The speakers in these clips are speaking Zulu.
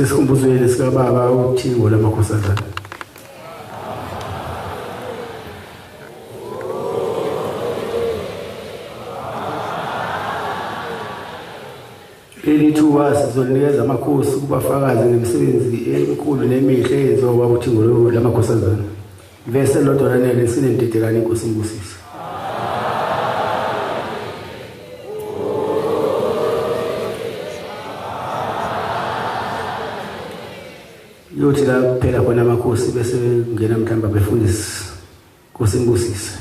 eskhumbuzweni sika baba uthingo lamakhosazana. Elithuba sizoninikeza amakhosi kubafakazi ngemisebenzi enkulu nemihle eyenziwa ubaba uthingo lamakhosazana. Vese lodwa nele sinentetekane inkosi imbusise. Yothi la phela khona amakhosi bese ngena mhlamba befundisa inkosi imbusise.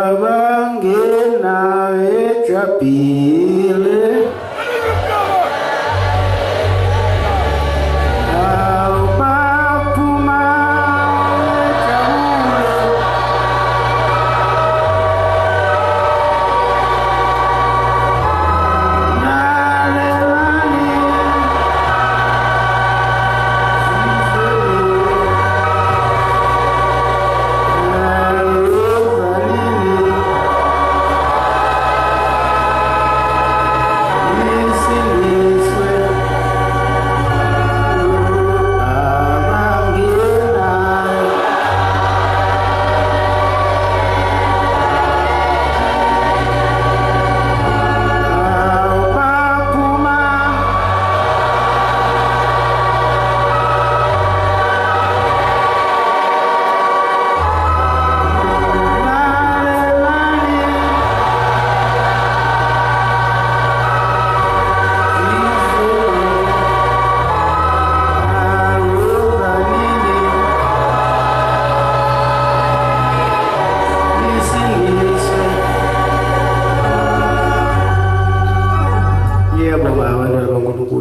Abangena ejabile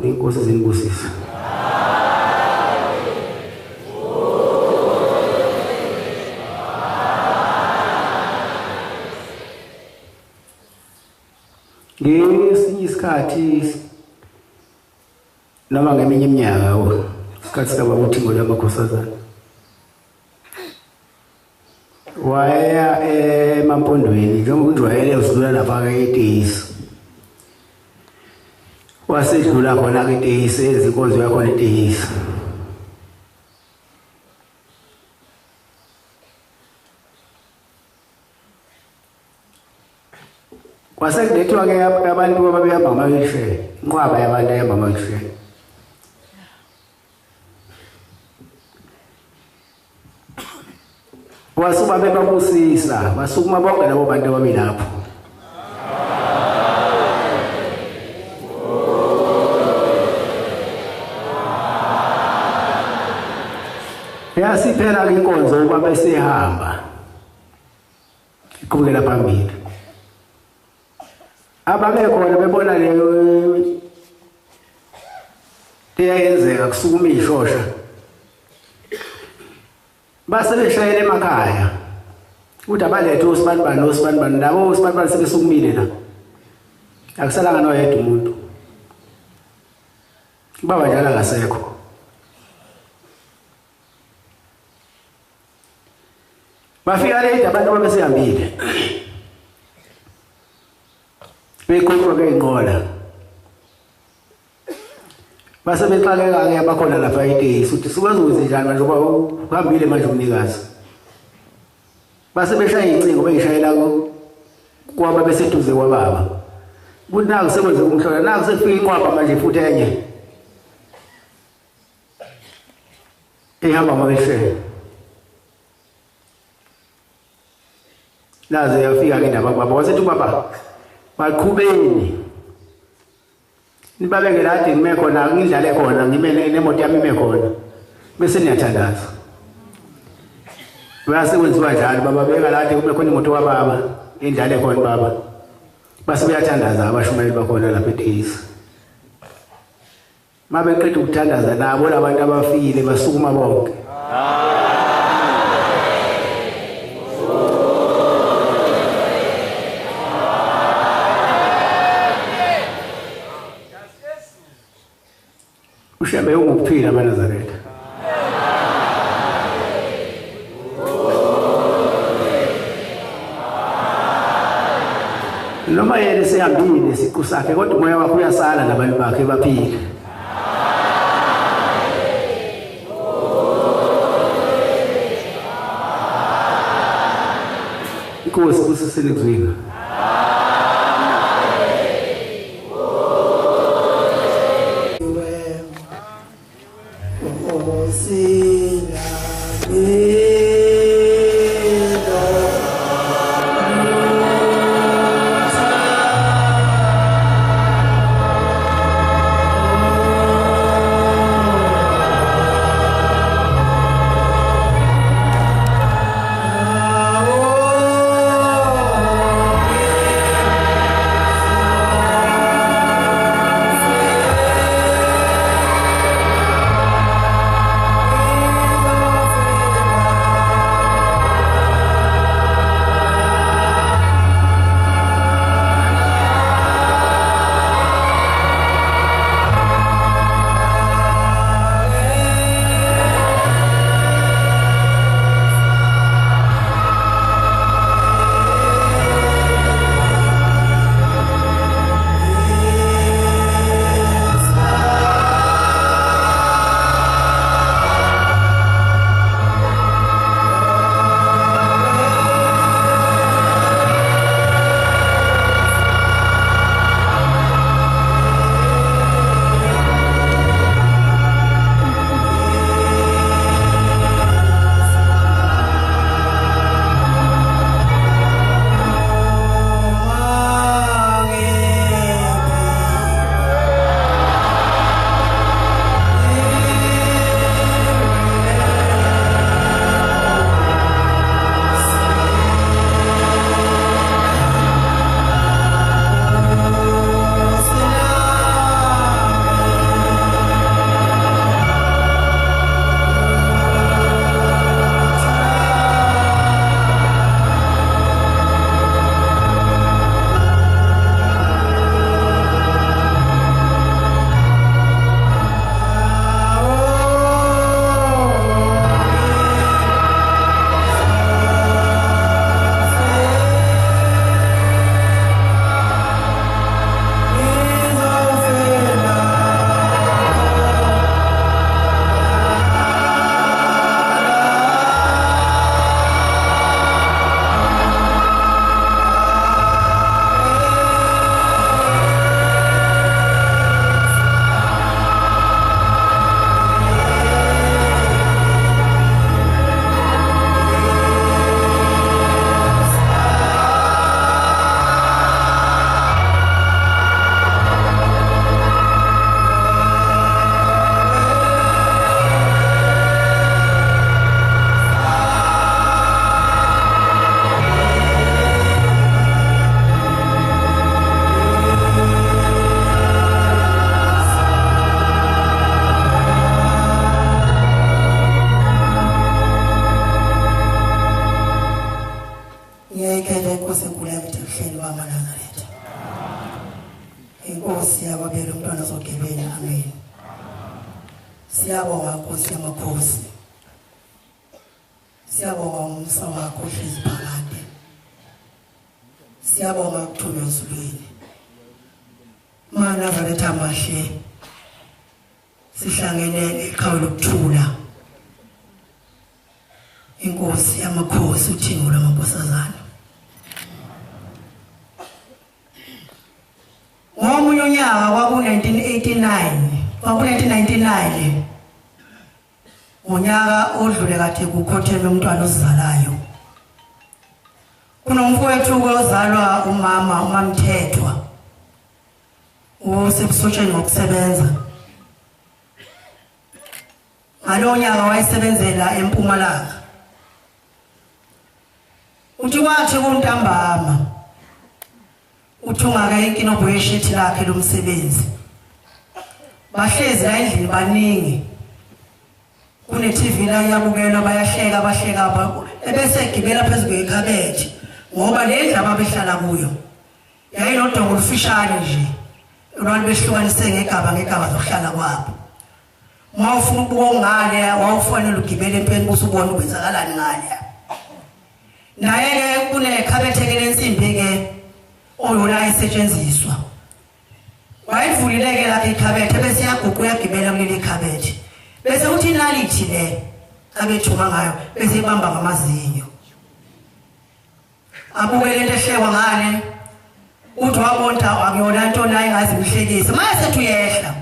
inkosi zinibusisa. Ngesinye isikhathi noma ngeminye iminyaka isikhathi sika baba uthingo lamakhosazana waya emampondweni njengoba ujwayele usidlula lapha eTesi. Wasedlula khona ke eTesi ezinkonzo yakhona eTesi. Kwasekudethwa ke abantu ababehamba ngama-wheelchair, inqwaba yabantu ehamba ngama-wheelchair. Wasuba bebabusisa, basukuma bonke labo bantu ababilapho. Yasiphela ke inkonzo ukuba besehamba iqhubekela phambili. Ababekhona bebona leyo eyenzeka kusukuma ishosha base beshayela emakhaya ukuthi abalethe usibanibani nosibanibani labo usibanibani sebesukumile la akusalanga noyedwa umuntu baba njalo akasekho. Bafika late abantu babesehambile bekhuluma ngeenqola base bexakeka ke abakhona lapha eTesi ukuthi sikwazi njani manje ngoba uhambile manje umnikazi. Base beshaya incingo beyishayela kwaba beseduze kwababa ukuthi naku sekwenze umhlola naku sekufika inqwaba manje futhi enye ehamba ngabeshe. Naze yafika ke ndaba baba wasethi baba baqhubeni nibabeke lade ngime khona ngidlale khona ngime nemoto yami ime khona bese niyathandaza. Base kwenziwa njalo baba beka lade kube khona imoto kababa indlale khona baba base bayathandaza abashumayeli bakhona lapha eTesi. Mabeqeda ukuthandaza nabo labantu abafile basukuma bonke. Ushembe ukuphila amaNazaretha. noma yena sehambile isiqu sakhe kodwa umoya wakhe uyasala nabantu bakhe baphile. Inkosi kusisele kuzwini. Siyabonga Nkosi yamakhosi. Siyabonga umsa wakho hlezi phakade. Siyabonga ukuthunywa ezulwini. Mana valetha amahle. Sihlangene eqhawe lokuthula. Inkosi yamakhosi uthingo lamankosazana. Ngomunye unyaka kwaku-1999 ngonyaka odlule kade kukhothelwe umntwana ozalayo. Kunomfowethu ozalwa umamthethwa osebusotsheni ngokusebenza. Ngalo nyaka wayesebenzela eMpumalanga. Uthi kwathi kuntambama uthungaka inkinobho yeshithi lakhe lomsebenzi. Bahlezi la endlini baningi. Kune TV la yabukela bayahleka ebese egibela phezulu kwekhabethi ngoba le ndaba behlala kuyo yayinodongo olufishane nje abantu behlukanise ngegaba zokuhlala kwabo. Mawufuna ukubuka ngale wawufanele ugibele empeni kusubona ukwenzakalani ngale. Naye ke kunekhabethe ke lensimbi ke oyona wayisetshenziswa wayivulileke lapha ikhabethe bese yaguqu yagibela kuleli khabethe bese uthi inalithi le abethuma ngayo bese ibamba ngamazinyo abukele into ehlekwa ngane uthi wabonta akuyona into la engazi uhlekise mase sethu yehla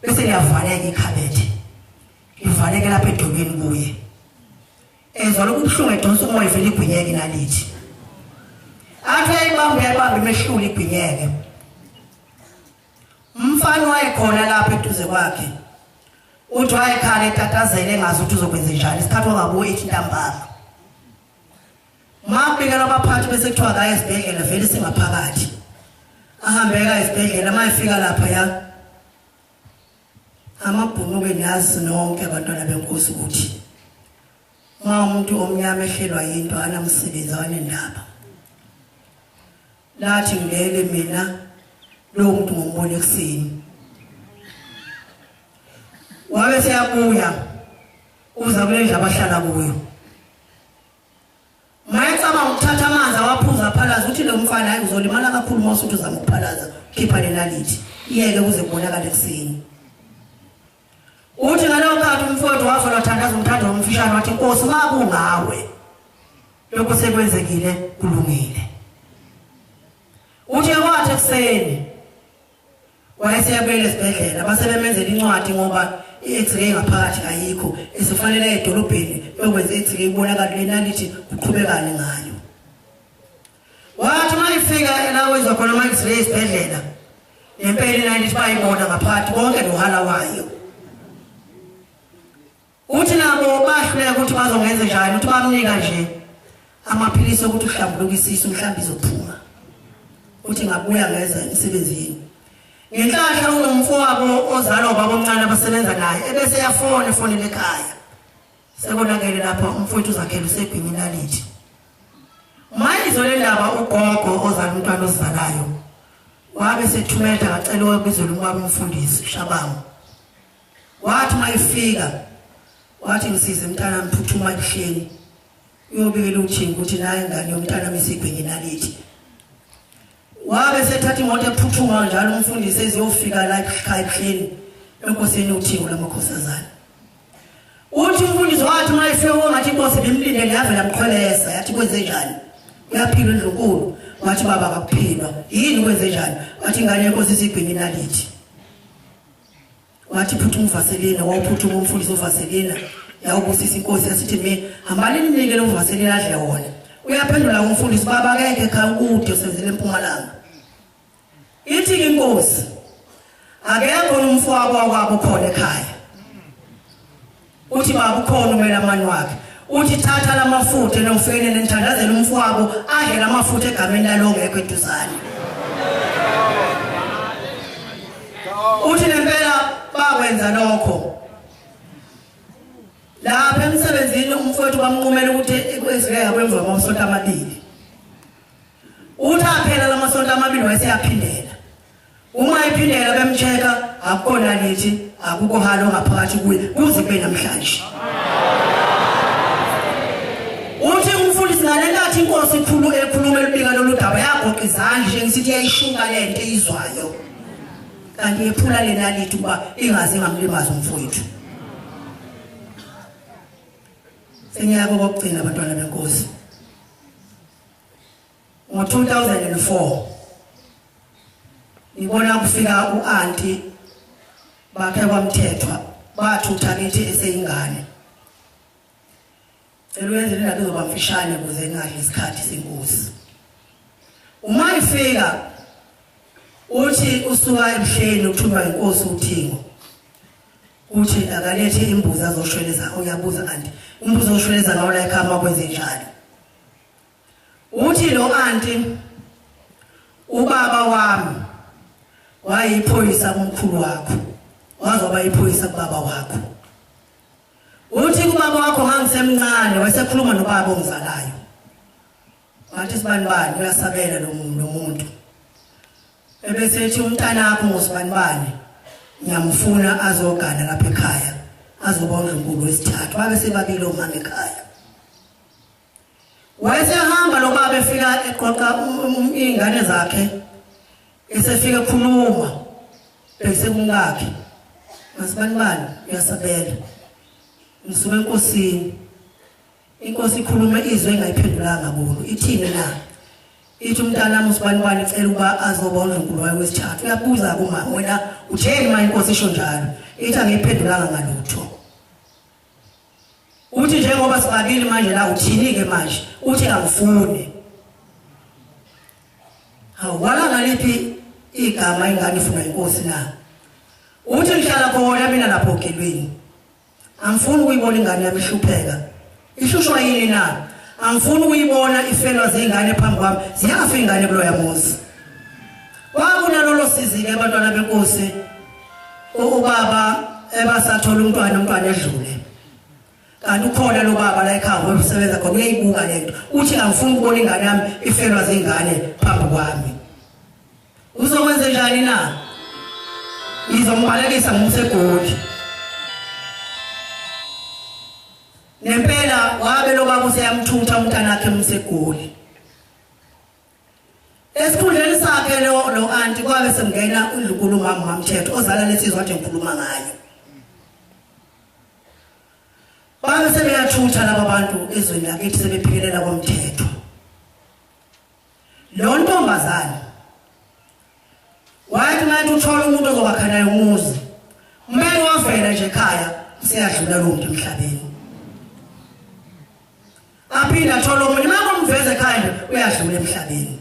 bese liyavaleka ikhabethe ivaleke lapha edobeni kuye ezwa lokubuhlungu edonsa umoya vele igwinyeke inalithi athi yayibamba imehlule igwinyeke umfana wayekhona lapha eduze kwakhe uthi wayekhala etatazele engazi ukuthi uzokwenza njani isikhathi ongabuye ethi ntambama mabikela abaphathi bese kuthiwa kaye esibhedlela vele singaphakathi ahambeka esibhedlela mayefika lapha ya amabhunuke niyazi nonke abantwana benkosi ukuthi umuntu omnyama ehlelwa yinto anamsebenzi wanendaba lathi ngilele mina lo muntu ngombone ekseni wabe seyabuya uza kule ndlu abahlala kuyo mayecaba ukuthatha amanzi awaphuza phalaza uthi lo mfana hayi uzolimala kakhulu mase uthi uzama ukuphalaza khipha lenalithi iyeke kuze kubonakala ekseni uthi ngalowo khathi umfowethu wafela wathandaza umthando womfishane wathi Nkosi makungawe lokho sekwenzekile kulungile uthi kwathi ekseni wayeseyabuyela esibhedlela basebemenzela incwadi ngoba i-x-ray ngaphakathi ayikho esifanele edolobheni yokwenza i-x-ray ibonakala lenalithi kuqhubekane ngayo wathi mayifika la wenza khona ama-x-ray esibhedlela nempela inalithi bayibona ngaphakathi konke nohala wayo uthi nabo bahluleka ukuthi bazongenza njani uthi bamnika nje amaphilisi ukuthi uhlambuluke isisu mhlawumbe izophuma uthi ngabuya ngeza emsebenzini ngenhlahla unomfowabo ozalwa baba omncane abasebenza naye ebese yafonela ekhaya sekonakele lapha umfowethu uzakhela usegwini inalithi mayizo le ndaba ugogo ozala umntwana ozalayo wabe sethumela ngacela ukubizela umwabo umfundisi Shabangu wathi mayifika wathi ngisize umntana mphuthuma ehleni uyobikela uthinga ukuthi naye ngane yomntana mesigwini inalithi wabe sethatha imoto ephuthuma njalo umfundisi eziyofika la ekhaya ehleni enkosini uthingo lamakhosazana uthi umfundisi wathi mayifika ngathi inkosi bimlindele yavela mqhelesa yathi kwenze njani uyaphila endlunkulu wathi baba akaphilwa yini kwenze njani wathi ingane yenkosi isigwini inalithi wathi phuthuma uvaselina wawuphuthuma umfundisi uvaselina yawubusisa inkosi yasithi me hambani ninikele uvaselina adle wona uyaphendula umfundisi baba ngeke ekhaya kude usenzele eMpumalanga ithi inkosi akekho umfowabo wakwabo khona ekhaya uthi baba ukhona umelamani wakhe uthi thatha lamafutha nofene nenthandazela umfowabo adle lamafutha egameni lalongekho eduzane uthi nempela bakwenza lokho lapha emsebenzini umfowethu bamnqumela ukuthi ekwezileka kwemva kwamasonto amabili uthi aphela lamasonto amabili wayeseyaphindela uma ephindela bemcheka akukona lithi akukho halo ngaphakathi kuye kuze kube namhlanje uthi umfundisi ngalelathi inkosi ekhuluma elibika lolu daba yagoqa izandla njengesithi yayishuka lento izwayo kanti ephula lenalithi kuba ingaze ngamlimaza umfowethu senyaka kokugcina abantwana benkosi ngo-2004 ngibona kufika u-anti bakhe kwamthethwa bathutha kithi eseyingane elwenzele lapho zoba mfishane kuze ngadli isikhathi senkosi uma ifika uthi usuka emhleni uthunywa inkosi uthingo uthi akalethe imbuzi azoshweleza uyabuza kanti imbuzi oshweleza ngawo la ekhaya kwenze njalo uthi lo anti ubaba wami wayiphoyisa kumkhulu wakho wazoba iphoyisa kubaba wakho uthi kubaba wakho ngangisemncane wayesekhuluma nobaba ongizalayo wathi sibani uyasabela lo muntu ebese ethi umntana wakho ngosibani ngiyamfuna azogana lapha ekhaya azoba uNkulunkulu wesithathu wabe sebabili omama ekhaya wayesehamba lo baba efika eqoqa ingane zakhe esefika ekhuluma bese kumkakhe masibanibani uyasabela ngisuka enkosini inkosi ikhuluma izwe engayiphendulanga kulo ithini na ithi umntanami usibanibani icela ukuba azoba uNkulunkulu wayo wesithathu uyabuza kumama wena utheni manje inkosi isho njalo ithi angiyiphendulanga ngalutho uthi njengoba sibabili manje la uthini ke manje uthi angifune awala ngaliphi igama ingane ifuna inkosi na uthi ngihlala khona mina lapho ogelweni angifuni ukuyibona ingane yami ihlupheka ishushwa yini na angifuni ukuyibona ifelwa zingane phambi kwami ziyafa ingane kulo yamuzi kwakunalolo sizile abantwana benkosi ubaba ebasathola umntwana edlule kanti ukhona lo baba la ekhaya osebenza khona uyayibuka lento uthi angifuni ukubona ingane yami ifelwa zingane phambi kwami uzokwenza njani na izombalekisa ngumsegoli nempela wabe lo baba useyamthutha umntana wakhe umsegoli esikhundleni sakhe lo anti kwabe semngena uNdlunkulu mamthetho ozala lesizwe wathi ngikhuluma ngayo babe sebeyathutha laba bantu ezweni lakithi sebephikelela komthetho lo ntombazana wathi manje uthola umuntu ozobakhanayo umuzi umele wavela nje ekhaya useyadlula lo muntu emhlabeni aphinda athola omunye manje umveze ekhaya uyadlula emhlabeni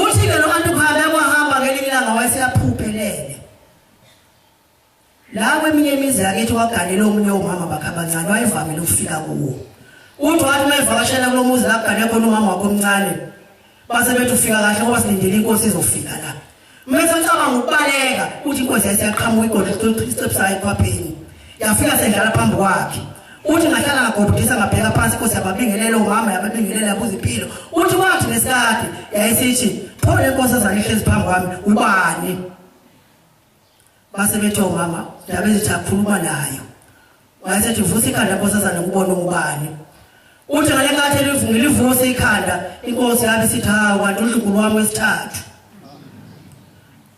uthi ke lo antu khaya kwahamba ngelinye ilanga wayeseyaphuphelele la kweminye imizi yakithi waganela omunye umama bakhe abancane wayevamile ukufika kuwo uthi wathi mayevakashela kulo muzi la kugane khona umama wakhe omncane base bethu ufika kahle ngoba silindele inkosi izofika la mase ucabanga ukubaleka uthi inkosi yasiyaqhamuka igodla icepsayo kwapheni yafika sendlala phambi kwakhe uthi ngahlala ngagobudisa ngabheka phansi inkosi yababingelela umama yababingelela yabuza impilo uthi wathi nesikade yayisithi pho le nkosi azanihlezi phambi kwami ubani base bethu umama ndabe zithi akhuluma nayo wayesethi vusa ikhanda inkosi azana ukubona ubani uthi ngale ngathi livungile ikhanda inkosi yabe sithi hawu kanti uNdlunkulu wami wesithathu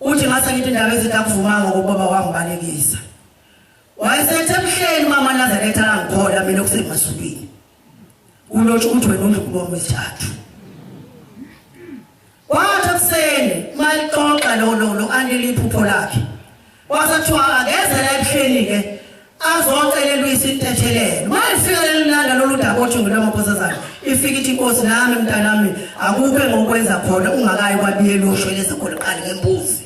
uthi ngase ngithi indaba ezithi akuvumanga ngobaba wami balekisa wayesethe emhleni mama Nazaretha la ngikhola mina kusemasukini ulotsho ukuthi wena uNdlunkulu wami wesithathu wathi kuseni malixoxa lo andiliphupho lakhe wasathiwa angezela emhleni ke azoncelela uyisinthethelelo mayifika lelilanda lolu daba othi ngulamakosazana ifika ithi inkosi nami mntanami akukho ngokwenza khona ungakayi kwabiyela oshweleza khona qali ngembuzi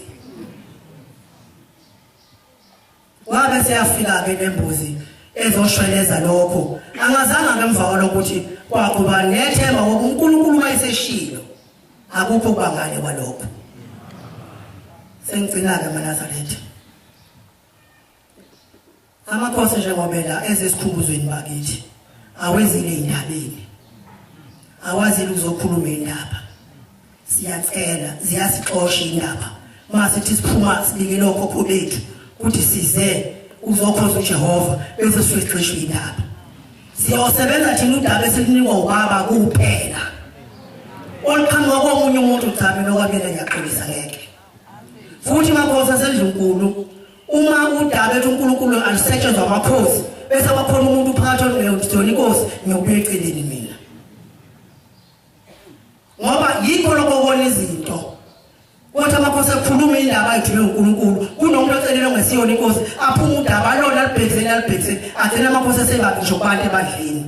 wabe seyafika ke nembuzi ezoshweleza lokho angazanga ngemva kwalokuthi kwakuba nethemba ngoba uNkulunkulu mayiseshilo akukho bangale kwalokho sengigcina ke maNazaretha amakhosi njengoba la ezeskhumbuzweni bakithi awezile indabeni awazile uzokhuluma indaba siyacela ziyasixosha indaba mase sithi siphuma sibike lokho khobethu kuthi size uzokhoza uJehova bese siyexeshwe indaba siyosebenza thina udaba esilinikwa ubaba kuphela oliqhamuka komunye umuntu cha mina okwabela ngiyaqolisa ngeke futhi makhosi aseNdlunkulu uma udaba ethi uNkulunkulu alisetshenzwa amakhosi bese abakhona umuntu phakathi oneyona inkosi ngiyobuye eceleni mina ngoba yikho lokho kona izinto kodwa amakhosi ekhuluma indaba ayithiwe uNkulunkulu kunomuntu ocelelwe ngesiyona inkosi aphuma udaba alona alibhekiseni agcina amakhosi esengabisho kubantu ebandleni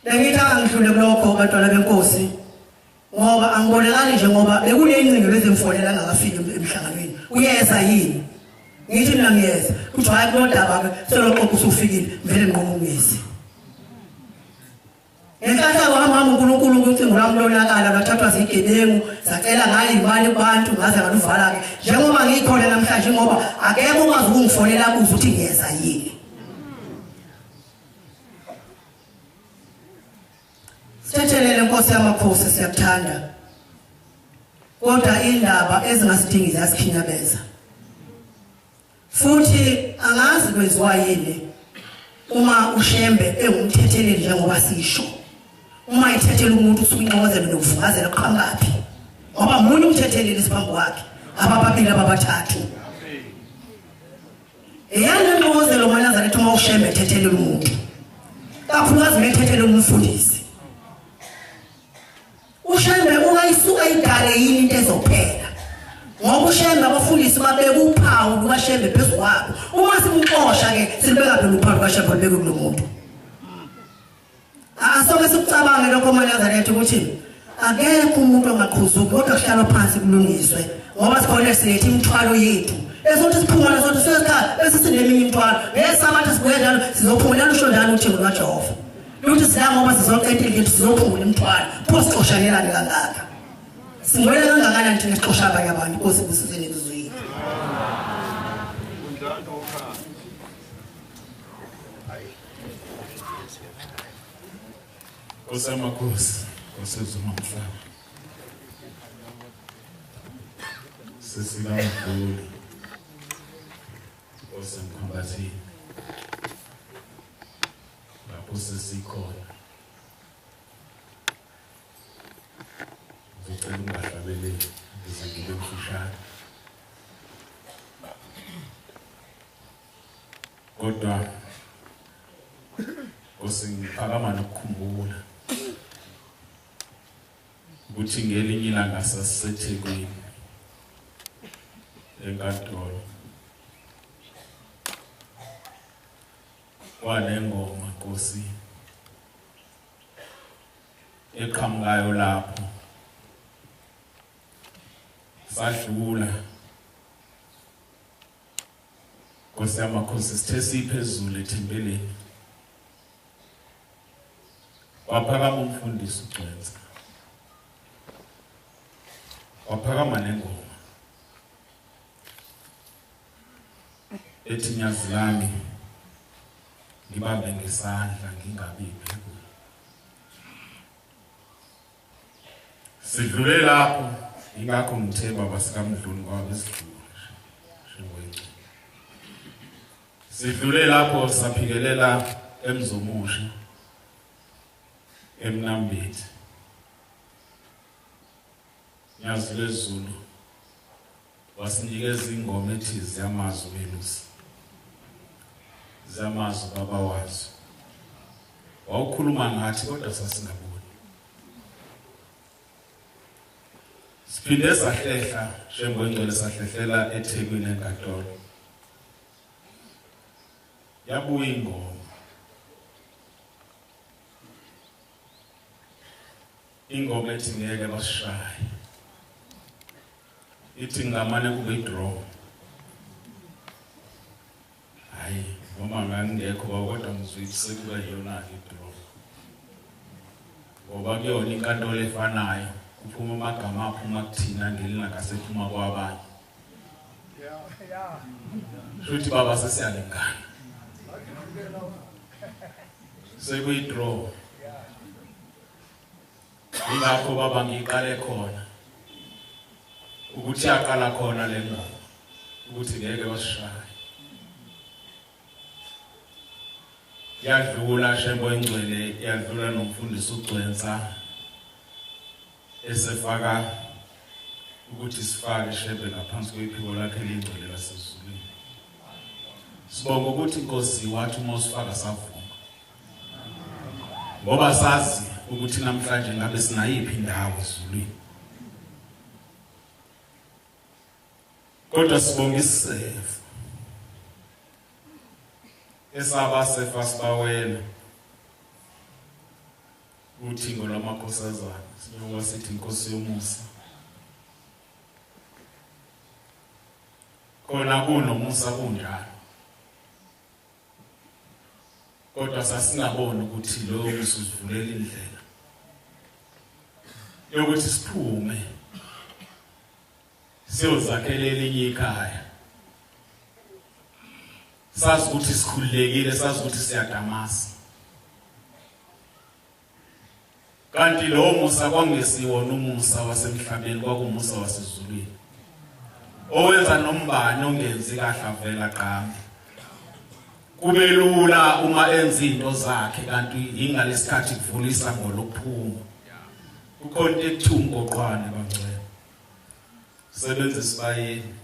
Lengitha angidlule kulokho abantwana benkosi ngoba angibonakali nje ngoba bekuneyingcingo bezemfonela ngakafiki emhlanganweni uyeza yini ngithi mina ngiyeza kuthi hayi kulodaba ke selokho usufikile vele ngiqhumungisi Enhlanhla kwahamba uNkulunkulu ucingo lami lonakala bathathwa zigebengu sacela ngayo imali kubantu ngaze ngaluvala ke njengoba ngikhona namhlanje ngoba akekho ukwazi ukungifonela kuze ukuthi ngiyeza yini Sithethelele Nkosi yamakhosi siyakuthanda kodwa indaba ezingasidingi ziyasikhinyabeza futhi angazi kwenziwa yini uma ushembe engumthetheleli njengoba sisho uma ithethela umuntu usukunqozela nokuvungazela qhangaphi ngoba umuntu umthetheleli siphambi kwakhe abababili ababathathu eyana nqozelo manazarethu uma ushembe ethethelela umuntu kakhulukazi methethele umfundisi ushembe ungayisuka idale yini into ezophela ngoba ushembe abafundisi babeka uphawu lukashembe phezulu kwabo uma simuxosha ke silibeka phela uphawu lukashembe libeke kulo muntu asoke sikucabange lokho manazarethu ukuthi akekho umuntu ongaqhuzuki kodwa kuhlala phansi kulungiswe ngoba sikhona silethi imithwalo yethu esothi siphumula sothi sesikhala bese sineminye imithwalo ngesabatha sikwedlalo sizophumula usho njalo uThixo kaJehova luthi sila ngoba sizoqedela lethu sizophumula imithwalo pho sixoshanelane kangaka singwele kangakanani thina sixosha abanye abantu inkosi busizeni kuzwini Yamakhosi osezomhlaba sesilawudlula osemkhambathini lapho sesikhona ngicela ungahlabeleli ngizekile mfushane kodwa osingiphakama nokukhumbula ukuthi ngelinye ilanga sasiseThekwini enkantolo kwanengoma Nkosi eqhamukayo lapho sadlula Nkosi yamakhosi sithe siphezulu ethempeleni waphakama umfundisi uGcwensa waphakama nengoma ethi nyazi lami ngibambe ngesandla ngingabiphi sidlule lapho ingakho ngithemba basikamdluni kwabo esidlule shengwenye sidlule lapho saphikelela emzomusha emnambithi nyazi lezulu wasinikeza ingoma ethi ziyamazwi belusi ziyamazwi baba wazo wawukhuluma ngathi kodwa sasingaboni siphinde sahlehla shengwengcwele sahlehlela eThekwini enkantolo yabuya ingoma ethi ngeke basishaye ithi ngamane kube draw hayi noma ngangekho kodwa ngizwile sekuba yona draw ngoba kuyona inkantolo efanayo kuphuma amagama aphuma kuthina ngelina ngasephuma kwabanye futhi baba sesiyalingana sekuyi draw ingakho baba ngiqale khona ukuthi yaqala khona le ngoma ukuthi ngeke basishaye yadlula shengwengcwele yadlula nomfundisi uGcwensa esefaka ukuthi sifake shebe ngaphansi kwephiko lakhe elingcwele lasezulwini sibonga ukuthi Nkosi wathi uma usifaka savuma ngoba sazi ukuthi namhlanje ngabe sinayiphi indawo ezulwini kodwa sibonga isifo esaba sefa sibawela uthingo lwamakhosazana sibonga sithi Nkosi yomusa khona kunomusa kunjalo kodwa sasingabona ukuthi lo musa usivulela indlela yokuthi siphume siyozakhela elinye ikhaya sazi ukuthi sikhululekile sazi ukuthi siyadamasa kanti lo musa kwangesiwona umusa wasemhlabeni kwakumusa wasezulwini owenza nombani ongenzi kahle avela qambe kube lula uma enza into zakhe kanti ingalesikhathi kuvulisa ngolokuphuma kukhona ekuthungo qoqwane bangcwele sebenza isibayeni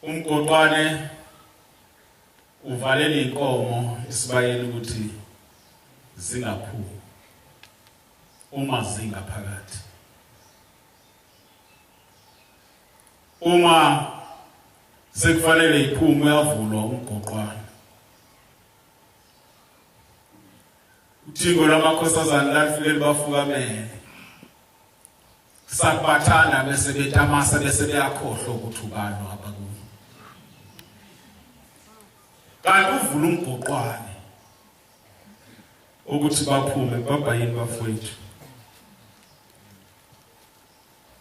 umgoqwane uvalela inkomo isibayeni ukuthi zingaphumi uma zingaphakathi uma sekufanele iphume uyavulwa umgoqwane uthingo lamakhosazana lafike bafukamele sakubathanda bese betamasa bese beyakhohlwa ukuthi ubani abakuyo kanti uvula umgoqwane ukuthi baphume babayini bafowethu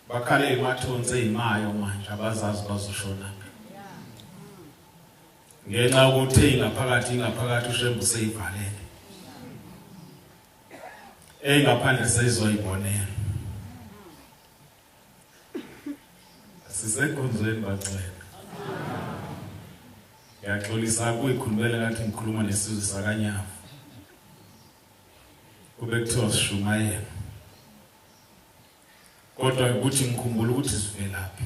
bakhale emathonse ezimayo manje abazazi bazoshona ngenxa yokuthi ingaphakathi ushembu seyivalele engaphandle seyizoyibonela sisenkonzweni bangcwele ngiyaxolisa kuyikhulumela ngathi ngikhuluma nesizwe sakanyavu kube kuthiwa sishumayela kodwa ukuthi ngikhumbula ukuthi sivelaphi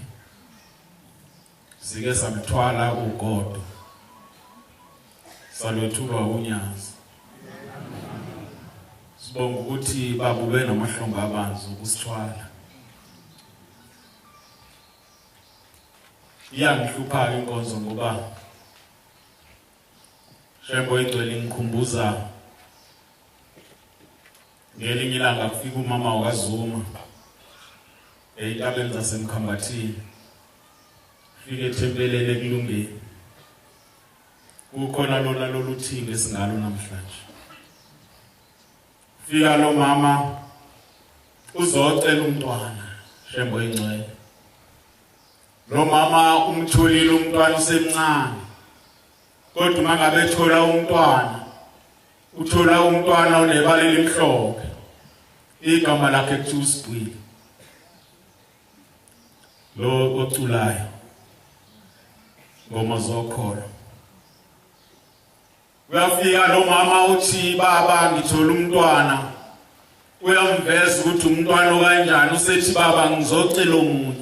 sike samthwala ugodo salwethulwa unyazi sibonga ukuthi babube namahlombe abanzi ukusithwala iyangihlupha inkonzo ngoba shembo igcwele ngikhumbuza ngelinye ilanga kufika umama wakazuma ey'ntabeni zasemkhambathini fike ethempelele ekulungeni kukhona lona lolu thingo esingalo namhlanje fika lo mama uzocela umntwana shembo ingcwele lo mama umtholile umntwana usemncane kodwa mangabe ethola umntwana uthola umntwana onebala elimhlophe igama lakhe kuthiwa uSibhwili lo oculayo ngoma zokholo uyafika lo mama uthi baba ngithola umntwana uyamveza ukuthi umntwana kanjani usethi baba ngizocela omunye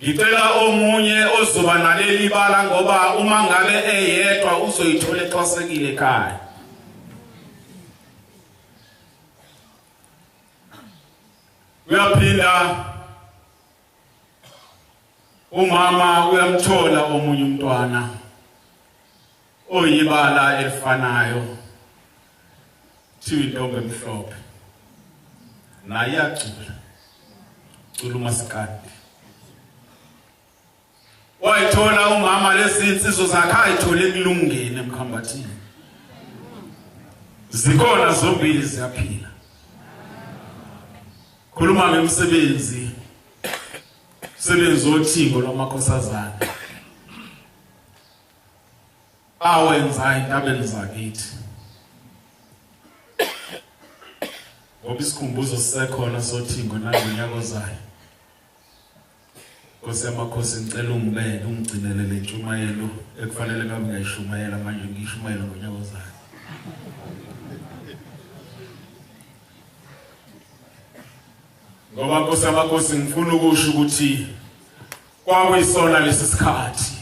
ngicela omunye ozoba naleli bala ngoba uma ngabe eyedwa uzoyithola exhasekile ekhaya uyaphinda umama uyamthola omunye umntwana oyibala elifanayo thiwa intombi emhlophe naye yacula umasikandi wayithola umama lezi insizwe zakhe ayithola ekulungeni emkhambathini zikhona zombili ziyaphila khuluma ngemsebenzi othingo lwamakhosazana awenza entabeni zakithi ngoba isikhumbuzo sisekhona sothingo nangonyaka ozayo Nkosi yamakhosi ngicela ungibeke ungigcinele le ntshumayelo ekufanele ngabe ngiyishumayela manje ngiyishumayela ngonyaka ozayo ngoba Nkosi yamakhosi ngifuna ukusho ukuthi kwakuyisona lesi sikhathi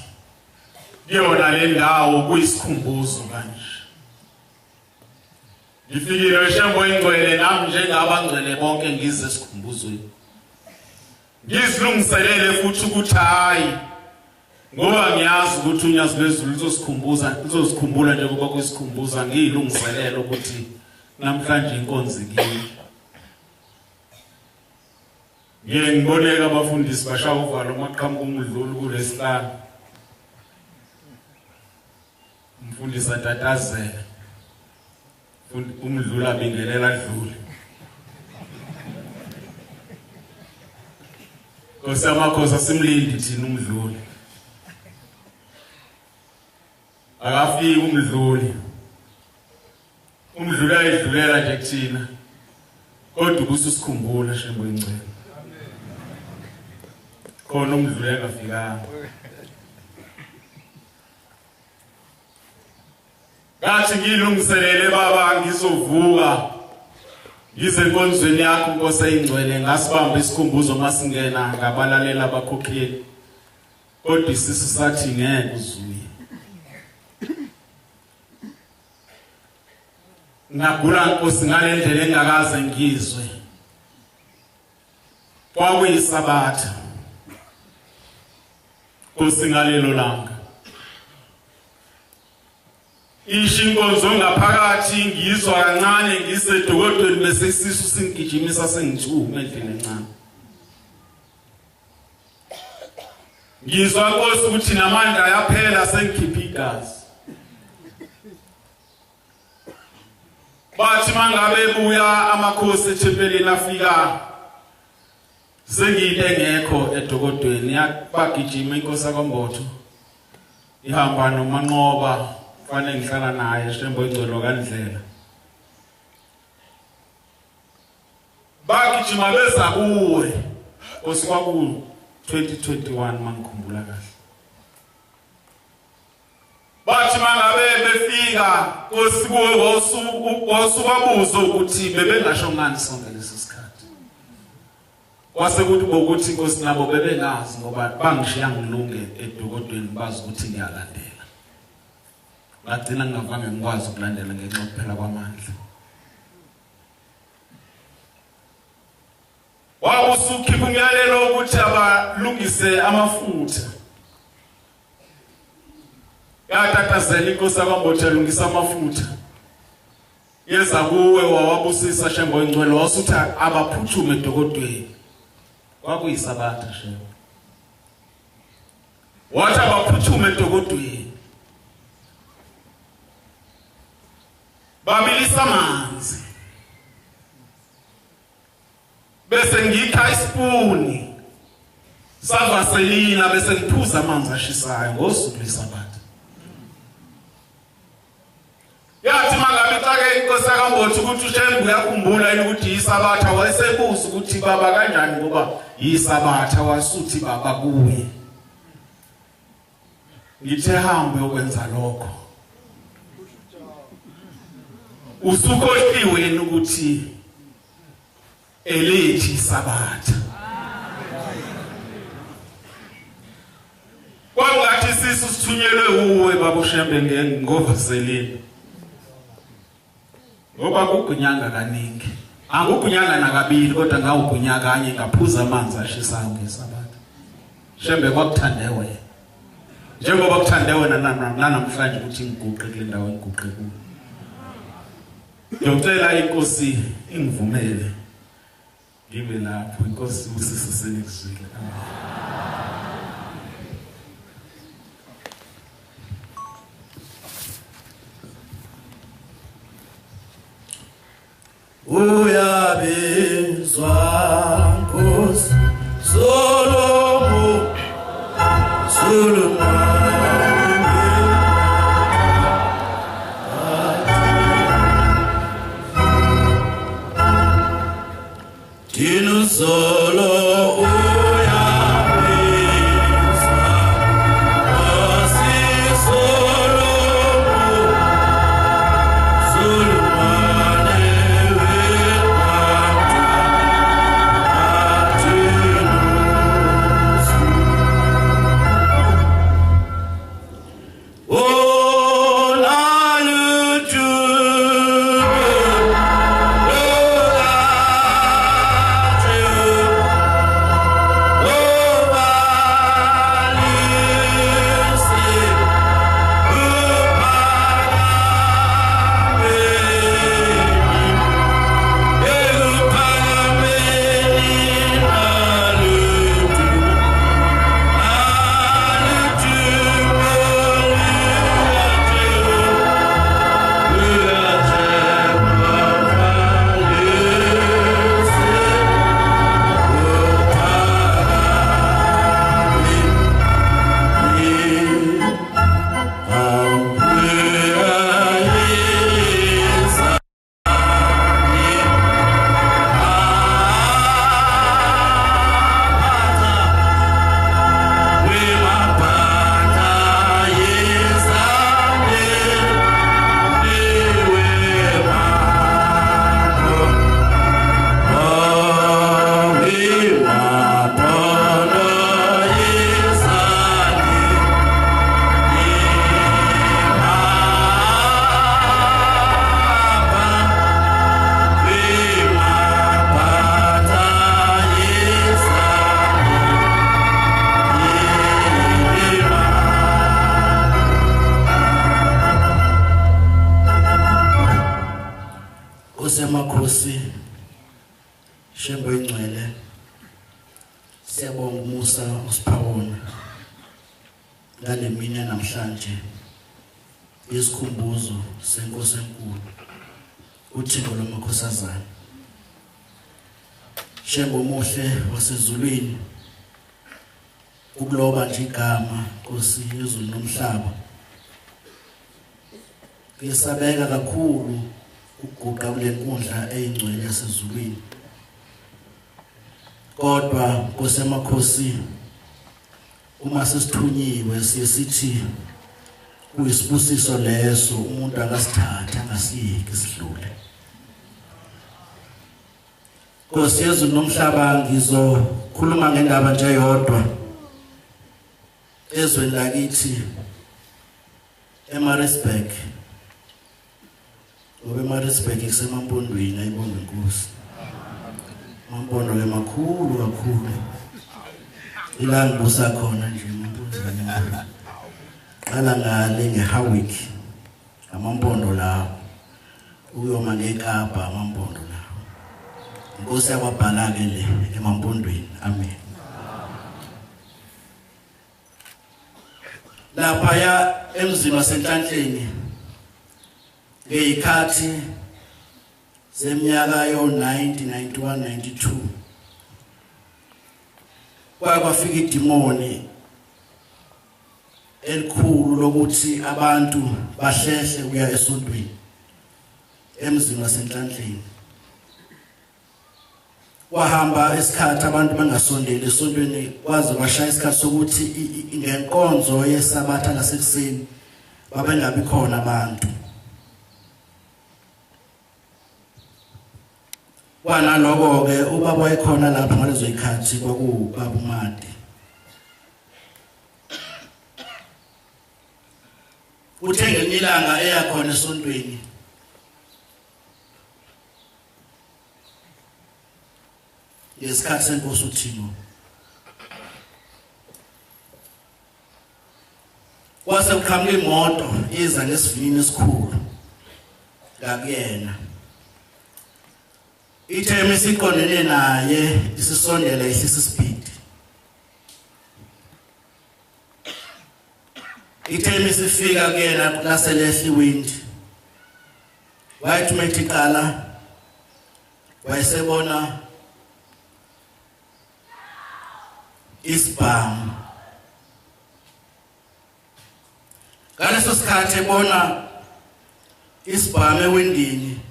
kuyona le ndawo kuyisikhumbuzo kanje ngifikile eShembo ingcwele nami njengabangcwele bonke ngize esikhumbuzweni ngizilungiselele futhi ukuthi hayi ngoba ngiyazi ukuthi unyazi lwezulu lizosikhumbula njengoba kusikhumbuza ngiyilungiselele ukuthi namhlanje inkonzo kimi ngiboneka abafundisi bashaya uvalo amaqhamuka umdlulu kulesihlanu umfundisi atatazela umdlula bingelela dlule Nkosi yamakhosi asimlindi thina umdluli akafiki umdluli ayidlulela nje kuthina kodwa ubususikhumbula Shembo ingcwele khona umdlule engafikanga. Ngathi ngilungiselele baba ngizovuka ngize enkonzweni yakho Nkosi eyingcwele ngasibamba isikhumbuzo masingena ngabalalela abakhokheli kodwa isisu sathi ngeke uzuye. Ngagula Nkosi ngalendlela engakaze ngizwe. Kwakuyisabatha Nkosi ngalelo langa. Inkonzo ngaphakathi ngizwa kancane ngisedokodweni bese isisu singigijimisa sengithume endlini encane. Ngizwa Nkosi ukuthi namandla yaphela sengikhipha igazi. Bathi mangabe buya amakhosi ethempelini afika sengiyile ngekho edokodweni yakugijima inkosi yakwambotho ihamba nomanqoba fanele ngihlala naye shembo igcolo kandlela. Bagijima beza kuwe Nkosi kwaku 2021 mangikhumbula kahle. Bathi mangabe befika Nkosi kuwe wasubabuza ukuthi bebengasho ngani sonke lesi sikhathi. Kwase kuthi bokuthi Nkosi nabo bebengazi ngoba bangishiya ngilunge edokodweni bazi ukuthi ngiyalandela. Ngagcina ngingavanga ngikwazi ukulandela ngenxa yokuphela kwamandla. Wabusukhipha umyalelo ukuthi abalungise amafutha. Yatatazela inkosi yakwambotho alungisa amafutha. Yeza kuwe wawabusisa shembo ingcwele wasutha abaphuthume edokodweni. Kwakuyisabatha shembo. Wathi abaphuthume edokodweni. Babilisa amanzi. Bese ngikha isipuni. Savaselina bese ngiphuza amanzi ashisayo ngosuku lwesabatha. Yathi mangabe xake inkosi yakwambotho ukuthi uShembu uyakhumbula yini ukuthi yisabatha wayesebuza ukuthi baba kanjani ngoba yisabatha wasuthi baba kuye. Ngithe hambe ukwenza lokho. Usukhohliwe ukuthi elithi isabatha. Kwangathi isisu sithunyelwe uwe baba uShembe ngovaselini. Ngoba kugunyanga kaningi. Angugunyanga nakabili kodwa ngawugunyanga kanye ngaphuza amanzi ashisayo ngesabatha. Shembe kwakuthandewe. Njengoba kuthandewe namhlanje ukuthi ngiguqe kule ndawo engiguqe kuyo. Ngiyocela inkosi ingivumele ngibe lapho inkosi usisi senizwile. Uyabizwa Nkosi Solomon Dino solo uyabizwa Nkosi Solomon Nkosi yamakhosi Shembo ingcwele siyabonga umusa usiphawona ngale mina namhlanje isikhumbuzo senkosi enkulu uThixo lamakhosazana Shembo muhle wasezulwini ukuloba nje igama Nkosi yezulu nomhlaba ngisabeka kakhulu ukuguqa kule nkundla eyingcwele yasezulwini kodwa Nkosi yamakhosi uma sesithunyiwe sithi kuyisibusiso leso umuntu akasithatha angasiyeki isidlule Nkosi yezulu nomhlaba ngizokhuluma ngendaba nje yodwa ezweni lakithi eMaritzburg ngoba eMaritzburg isemapondweni ayibonge Nkosi mampondo ke makhulu kakhulu ila ngibusa khona nje empondweni qala ngale ngeHawick amampondo lawo uyoma ngeKapa amampondo lawo Nkosi yakwabhala ke le emampondweni amen lapha ya emzini wasenhlanhleni ngeyikhathi seminyaka yo-90, 91, 92 kwafika idimoni elikhulu lokuthi abantu bahlehle kuya esontweni emzini wasenhlanhleni wahamba isikhathi abantu bangasondeli esontweni kwaze kwashaya isikhathi sokuthi ngenkonzo yesabatha lasekuseni babengabi khona abantu wanaloko ke ubaba wayekhona lapha ngalezo ikhathi kwakubaba uMadi uthe ngemilanga eyakhona esontweni ngesikhathi senkosi uThixo wase uqhamuka imoto iza ngesivinini esikhulu ngakuyena itheme isiqondene naye isisondela ihlisa ispeed itheme sifika kuyena laselehli wind wayethi iqala wayesebona isibhamu ngaleso sikhathi ebona isibhamu ewindini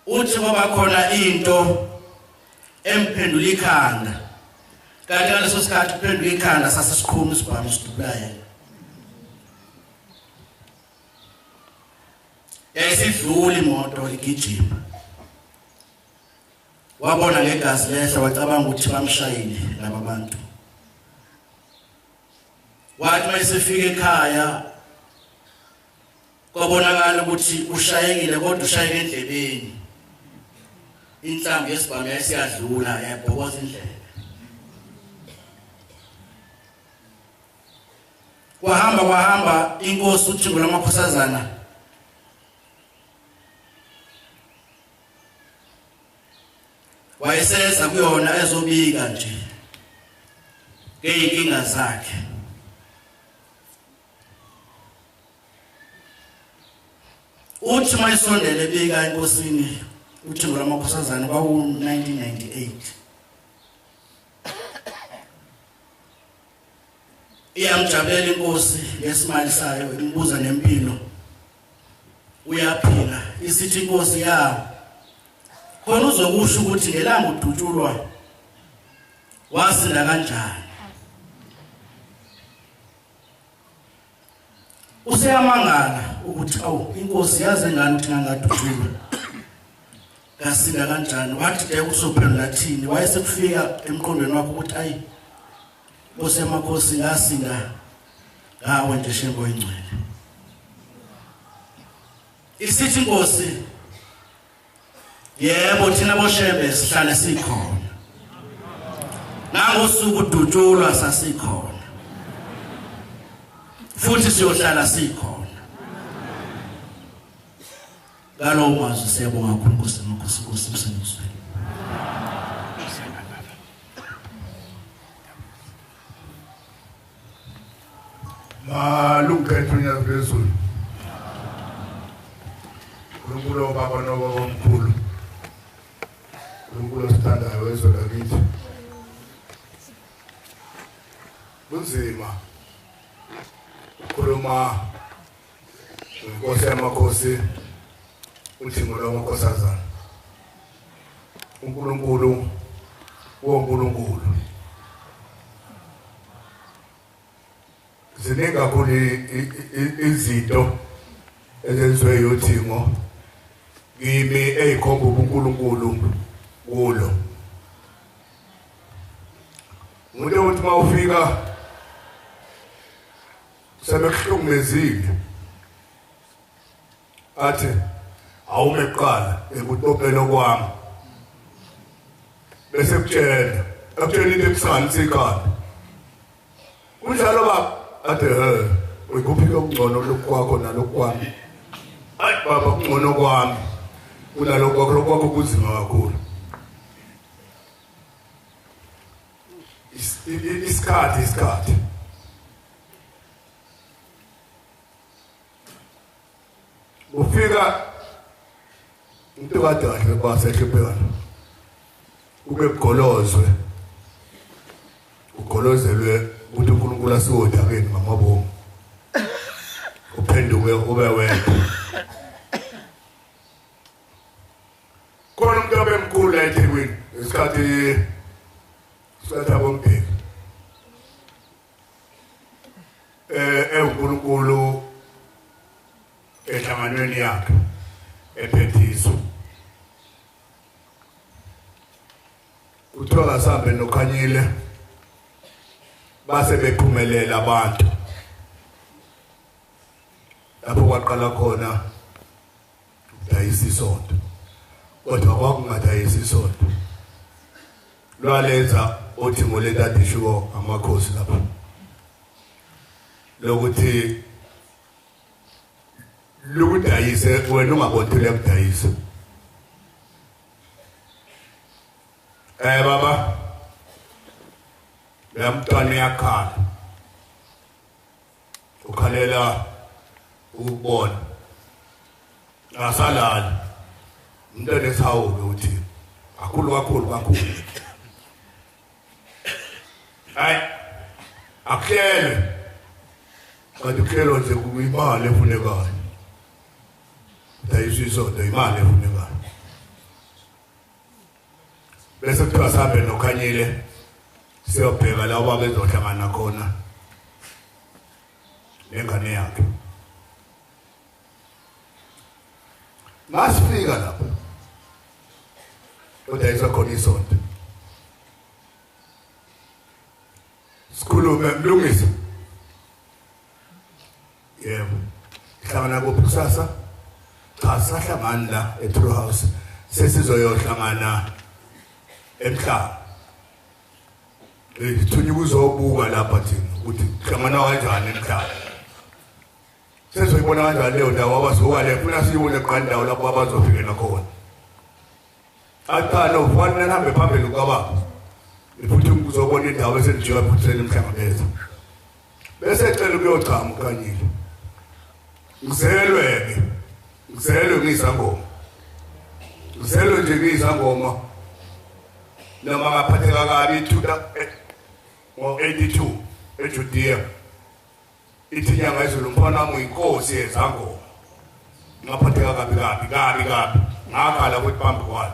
uthi ngoba khona into emphendula ikhanda kanti ngaleso sikhathi uphendula ikhanda sasesikhuma isibhamu sidubulaye yayisidlula imoto igijima wabona ngegazi lehla wacabanga ukuthi bamshayile laba bantu wathi mayisefika ekhaya kwabonakala ukuthi ushayekile kodwa ushayeke endlebeni inhlamvu yesibhamu yayisiyadlula yabhokoza indlela kwahamba inkosi uThixo lamakhosazana wayeseza kuyona ezobika nje ngeyinkinga zakhe uthi mayisondele bika enkosini uThixo lamakhosazana kwaku-1998 iyamjabulela inkosi ngesimali sayo imbuza nempilo uyaphila isithi inkosi yawo khona uzokusho ukuthi ngelanga udutshulwa wasinda kanjani useyamangala ukuthi awu inkosi yaze ngani ukuthi ngangadutshulwa ngasinda kanjani wathi de usophendula thini wayesekufika emqondweni wakho ukuthi ayi Nkosi yamakhosi ngasinda ngawe nje Shembo ingcwele isithi inkosi yebo thina boShembe sihlale sikhona nangosuku udutshulwa sasikhona futhi siyohlala sikhona ngalo mazwi siyabonga kakhulu Nkosi emsebenzini. Malungelo nyaphezulu. UNkulunkulu baba nobaba omkhulu. UNkulunkulu sithandayo wezwe lakithi. Kunzima. Khuluma Nkosi yamakhosi uThimo lwamakosazana. uNkulunkulu woNkulunkulu. Ziningi kakhulu izinto ezenziwe yoThimo kimi ezikhomba uNkulunkulu kulo. Umuntu uthi mawufika sebekuhlungezile athi awumeqala ekutopelo kwami bese kutshela akutshela into ekusani ikhanda kunjalo baba ade uyikuphi okungcono lokwakho nalokwami ayi baba kungcono kwami kunalokho lokwakho kuzima kakhulu isikhathi ufika into kadadle basekhephelana ube golozwe ugolozelwe ukuthi uNkulunkulu asiwodakeni ngamabomu uphenduke ube wedwa khona umuntu abemkhulu eThekwini isikhathi abombheki uNkulunkulu ehlanganweni yakhe ephethiso kuthiwa kasambe nokhanyile base bephumelela abantu lapho kwaqala khona ukudayisa isonto kodwa kwakungadayisa isonto lwalenza uThimo letadisho amakhosi lapho lokuthi lokudayise wena ungabothele ukudayisa baba lamntwana yakhala ukhalela ukubona asalala umntwana esawube uthi kakhulu hayi akuhlele kanti kuhlelo nje kuyimali efunekayo dayisiso imali efunekayo bese kuthiwa sabe nokhanyile siyobheka la baba bezohlangana khona nengane yakhe masifika lapho udayisa khona isonto sikhulume mlungisi yebo hlangana kusasa cha sahlangana la eTrue House sesizoyohlangana emhlaba thunyuka uzobuka lapha thina ukuthi hlangana kanjani emhlaba sezoyibona kanjani leyo ndawo abazoka le funa siyibone qandawo lapho abazofikela khona athana ufanele nihambe phambili kwababa futhi uzobona indawo eselijika futhi emhlangabeza bese ecela ukuyochama ukhanyile ngizelwe ngizangoma ngizelwe nje ngizangoma noma ngaphatheka kabi ngo82 eJudea ithi nyanga izulu mfana wami inkosi yezangoma ngaphatheka kabi ngakhala ukuthi phambi kwalo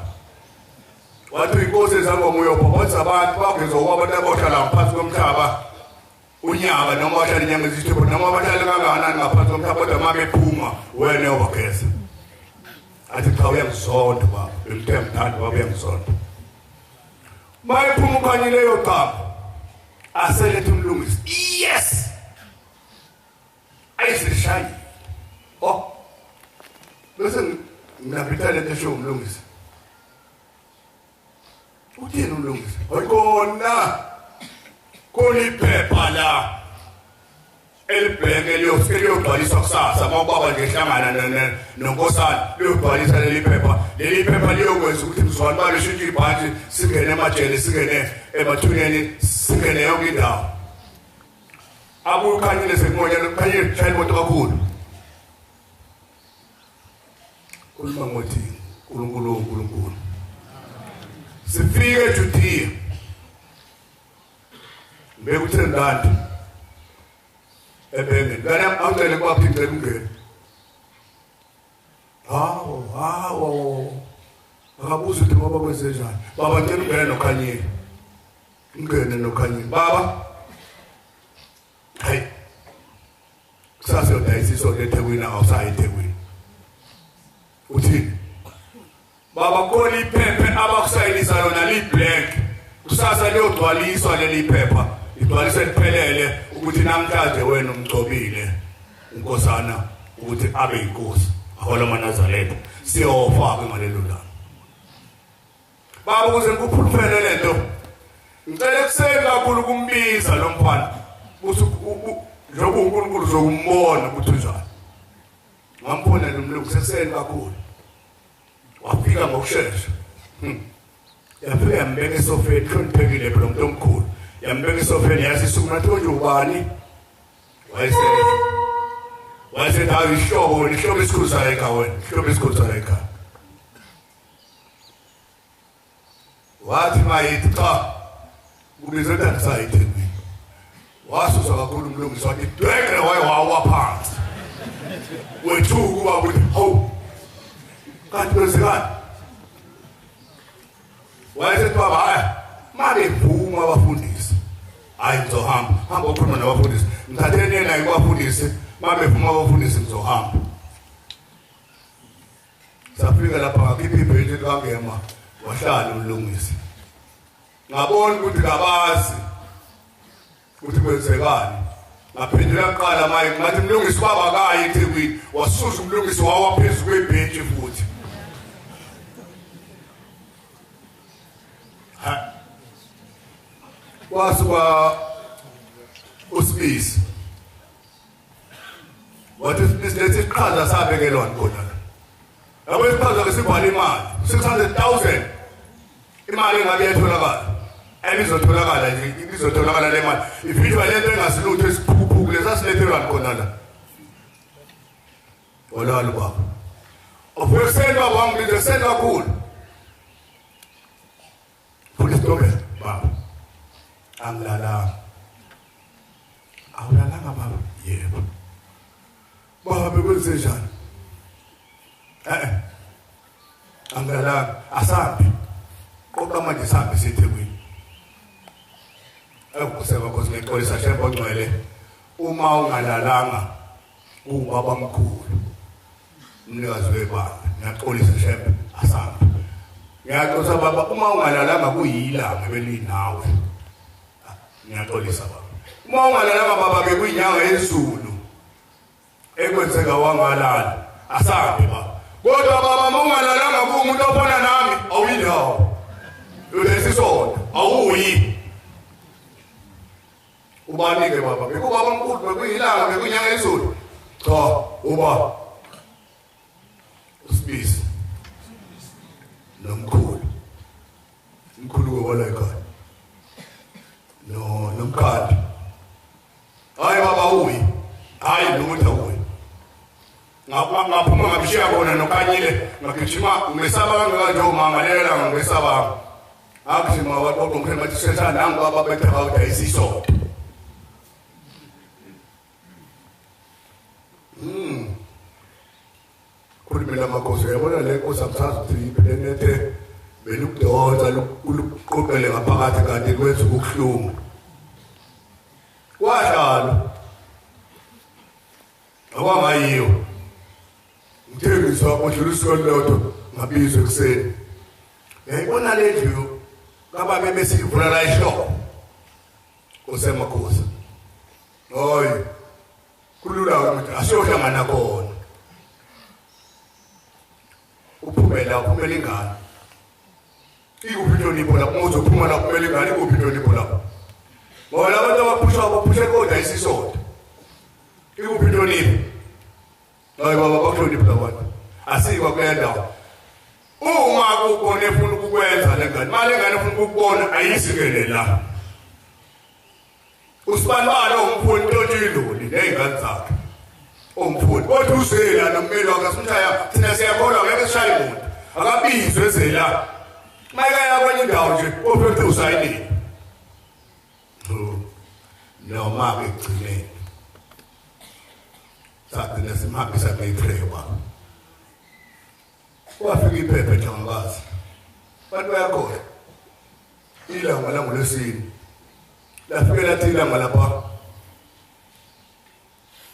wathi inkosi yezangoma uyophotha abantu bangezokuba abantu abohlala ngaphansi komhlaba unyaka noma bahlala inyanga ezithupha noma bahlala kangakanani ngaphansi komhlaba kodwa uma bephuma wena ubageza athi cha uyangizonda baba emthemthanda baba uyangizonda mayiphuma ukhanyile yoqaba aselethe umlungisi yes ayisishayi bese nginaphithale lesho umlungisi uthini umlungisi ayikona koliphepha la elibheke liyobhala liyogcwaliswa kusasa mawubaba nje ehlangana nonkosana liyogcwalisa leli phepha liyokwenza ukuthi mzwana baleshintshe ibhanti singene emajele singene emathunyeni singene yonke indawo akukhanyile semoya lokukhanyile shayela imoto kakhulu kuluma ngothi uNkulunkulu sifike eJudiya bekuthengani ebenge ngane awucele kwaphinde ungene hawo akabuza ukuthi ngoba kwenze njani baba ngicela ungene nokhanyile baba hayi kusasa udayisiso leThekwini awusayi eThekwini uthini baba khona iphepha abakusayinisa lona liblank kusasa liyogcwaliswa leli phepha igcwaliswe liphelele ukuthi namhlanje wena umgcobile unkosana ukuthi abe inkosi ahola amaNazaretha siyofaka ngalelo langa baba ukuze ngikuphulufele lento ngicela kuseni kakhulu kumbiza lo mfana uthi njengoba uNkulunkulu zokumbona ukuthi unjani ngampona nomlungu seseni kakhulu wafika ngokusheshsha yafika yambeka esofeni hloniphekile phela umuntu omkhulu yambeka esofeni yasisuku nathi ubani wayesethi hayi ihlobo esikhulu sayo ekhaya wena ihlobo esikhulu sayo ekhaya wathi mayithi cha kubiza ukuthi angisayithembi wasusa kakhulu umlungisi wathi dweke wawa phansi wethuka uba ukuthi hawu kanti kwenzekani wayesethi baba haya manje vuma abafundisi hayi ngizohamba ukhuluma nabafundisi ngithatheni yena kubafundisi mabevuma abafundisi ngizohamba safika lapha ngakhipha ibhenti likangema wahlala umlungisi ngabona ukuthi kabazi ukuthi kwenzekani ngaphendula kuqala manje ngathi umlungisi baba kayi eThekwini wasuza umlungisi wawa phezulu kwebhenti futhi wasuka uSibisi wathi uSibisi lethi iqhaza sabekelwa khona yabo isiqhaza besibhala imali 600,000 imali ngabe yatholakala ebizotholakala nje ibizotholakala le mali ifithiwa lento engasilutho esiphukuphuku lesasilethelwa khona la olalo baba ofeseni baba wangibize seni kakhulu futhi stobe baba angilalanga awulalanga baba yebo baba bekwenze njani angilalanga asambe qoqa manje sambe seThekwini akuseba kosi ngexolisa shembo ongcwele uma ungalalanga ubaba mkhulu umnikazi webanga ngiyaxolisa shembo asambe ngiyaxolisa baba uma ungalalanga kuyilanga belinawe ngiyaxolisa baba uma ungalalanga baba bekuyinyanga ezulu ekwenzeka wangalala asambe baba kodwa baba uma ungalalanga kuumuntu ofana nami awuyindawo lesisona awuyi ubanike baba bekubaba mkhulu bekuyilanga bekuyinyanga ezulu cha uba uSibisi nomkhulu wala ekhaya nomkhandi hayi baba uyi hayi lutho uyi ngaphuma ngabishiya bona nokanyile ngagijima ngesaba kangaka umangalela ngesaba akuzima waqoqa ngene bathi sesana nangu baba bethe awudayisiso kulimela amakhosi yabona le nkosi amthatha ukuthi benethe belukudonsa luqoqele ngaphakathi kanti kwenza ukuhlungu kwahlalo akwangayiyo ngithengisa kodluliswa lodwa ngabizwe kuseni yayibona le ndlu kababe besivula la ihloko usemakhosi hoyi kulula ukuthi asiyohlangana khona uphumela ingane ikuphi lapho uzophuma lapho kumele ingane ikuphi lapho ngoba labantu abaphusha kodwa isisoda ikuphi hayi baba bakuhlonipha abantu asikwa kule ndawo uma kubona efuna ukukwenza lengane mali engane efuna ukubona ayisikele la usibanibalo umfundi ntotshiloli nezingane zakhe umfundi kodwa uzela nomeli wakhe simthaya thina siyakholwa ngeke sishaye umuntu akabizwe ezela mayekaya kwenye indawo nje ofethe usayinile noma ke gcineni sagcina simhambisa ngeyiprayer baba wafika iphepha eJamakazi bantu bayakhola ilanga langolesini lafike lathi ilanga lapha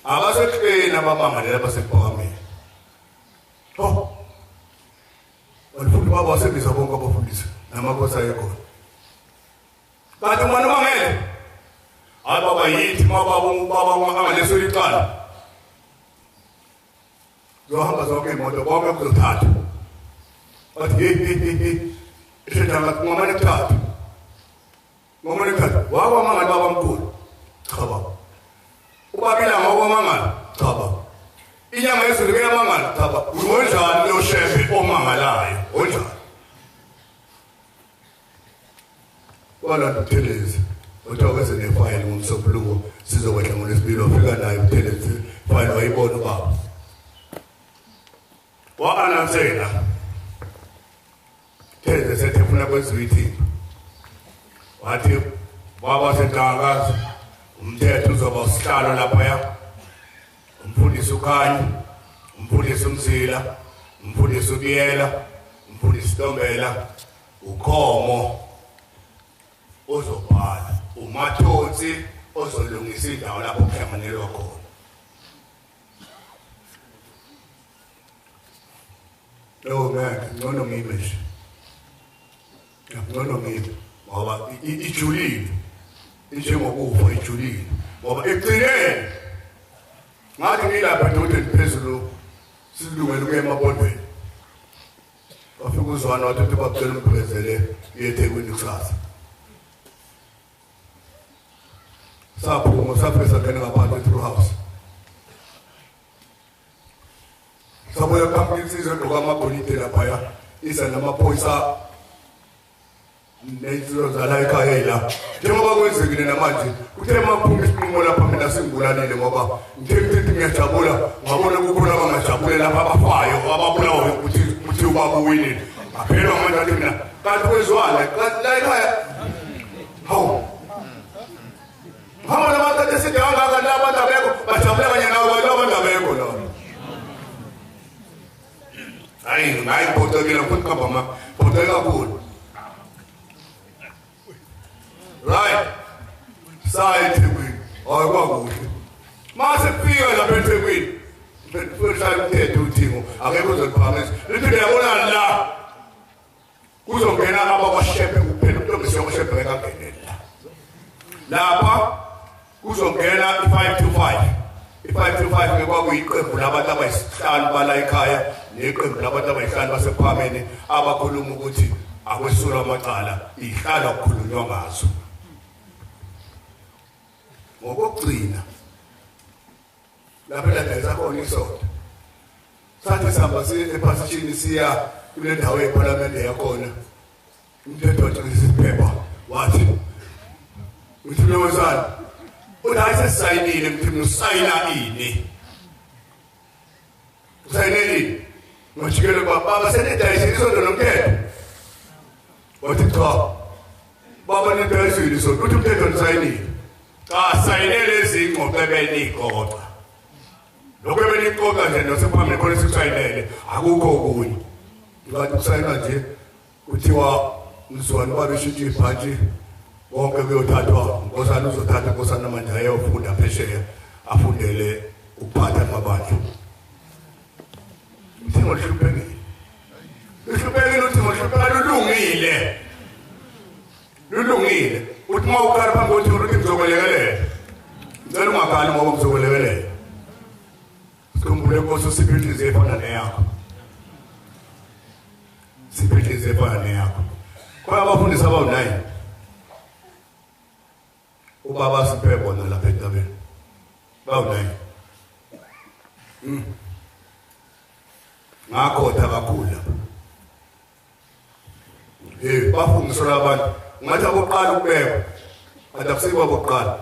abasehlena bamangalela basebhakameni abafundi baba wasebiza bonke abafundisi namakhosi ayekhona kanti manje mangele ababa yithi baba angaleso licala zohamba zonke imoto bonke kuzothatha athi ishejanga ngomane kuthatha wakwamangala babamkhulu cha baba ubabila ngokwamangala cha baba inyanga yezulu kuyamangala cha baba ungonjani lo shefe omangalayo onjani wala Buthelezi uthokoze nefile ngomsobuluko sizokwehla ngolesibili wafika naye Buthelezi file wayibona baba wa-announce-la Buthelezi sethefuna kwenziwa ithimba wathi baba seNtangakazi umthetho uzoba usihlalo laphaya umfundisi uKhanyi umfundisi uMzila umfundisi uBiyela umfundisi Ntombela uKhomo ozobhala uMathonsi ozolungisa indawo lapho kuhlanganelwa khona lo ngcono ngimeshi ngcono ngibe ngoba ijulile injengokufa ijulile ngoba ekugcineni ngathi ngilapha edodeni phezulu silungele ukuya emabhodweni wafika uzwana wathi babcela umphezele eThekwini kusasa saphuma safesa ngene ngaphandle through house sabuya kampini sizodwa amagolide laphaya isa namaphoyisa nezilo zala ekhaya la njengoba kwenzekile namanje kuthe maphuma isinqumo lapha mina singulalile ngoba ngithe ngiyajabula ngabona kukhona abangajabule lapha abafayo ababulawa ukuthi ubabuyile aphela manje athi mina kanti kwezwana la ekhaya hawu hamba nabathathe sithi angaka la abantu abekho bajabule kanye nawo abantu abekho la hayi potokela futhi kamba potokela kakhulu right side Thekwini ayikwakuhle mase kufika lapha eThekwini futhi umthetho uthingo akekho uzophamisa lithi uyabona la kuzongena abakwashepe kuphela uNtombi yokushepe ekangenela lapha kuzongena i525 ngekwakuyiqembu labantu abayisihlanu bala ekhaya neqembu labantu abayihlanu basephameni abakhuluma ukuthi akwesula amacala ihlala ukukhulunywa ngazo ngokugcina lapha la khona isonto sathi sihamba ephasishini siya kule ndawo yeParliament yakhona umthetho wesiphepha wathi uthi lowezana unayi sesayinile mthini usayina ini usayinele ngajikele baba senedayise isonto nomthetho wathi cha baba nedayise isonto uthi umthetho usayinile cha sayinele izingxoxo ebeniqoqa lokho ebeniqoqa nje nosephambi khona sikusayinele akukho okunye ngathi kusayina nje kuthiwa umzwani babeshithi ibhanti wonke kuyothathwa unkosana uzothatha unkosana manje ayofunda phesheya afundele ukuphatha amabandla uthingo lihluphekile lulungile uthi uma ukhala phambi kothi uthi ngizokwelekelela ngicela ungakhali ngoba ngizokwelekelela sikhumbule Nkosi usiphihlise efana neyakho siphihlise efana neyakho kwa abafundisi abawu9 ubaba siphe bona lapha etabeni bawu9 ngakhotha kakhulu bafundiswa abantu ngathi aboqala ukubekwa kanti akusikho aboqala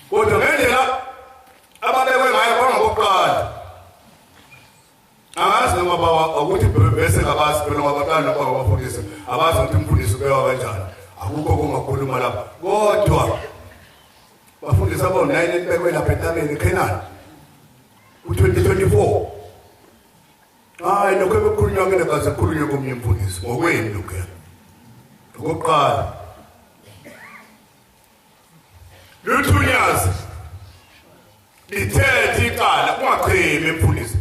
kodwa ngendlela ababekwe ngayo bangaboqala angazi noma baba ukuthi bese ngabazi phela ngabaqala noma abafundisi abazi ukuthi umfundisi ubekwa kanjani akukho kungakhuluma lapha kodwa bafundisa abo-9 elibekwe lapha entabeni eKhenani u-2024 hayi lokho bekukhulunywa ke nakaze kukhulunywe komunye umfundisi ngokwenu lokho okokuqala luthunyazi lithethe icala ungachemi emfundisi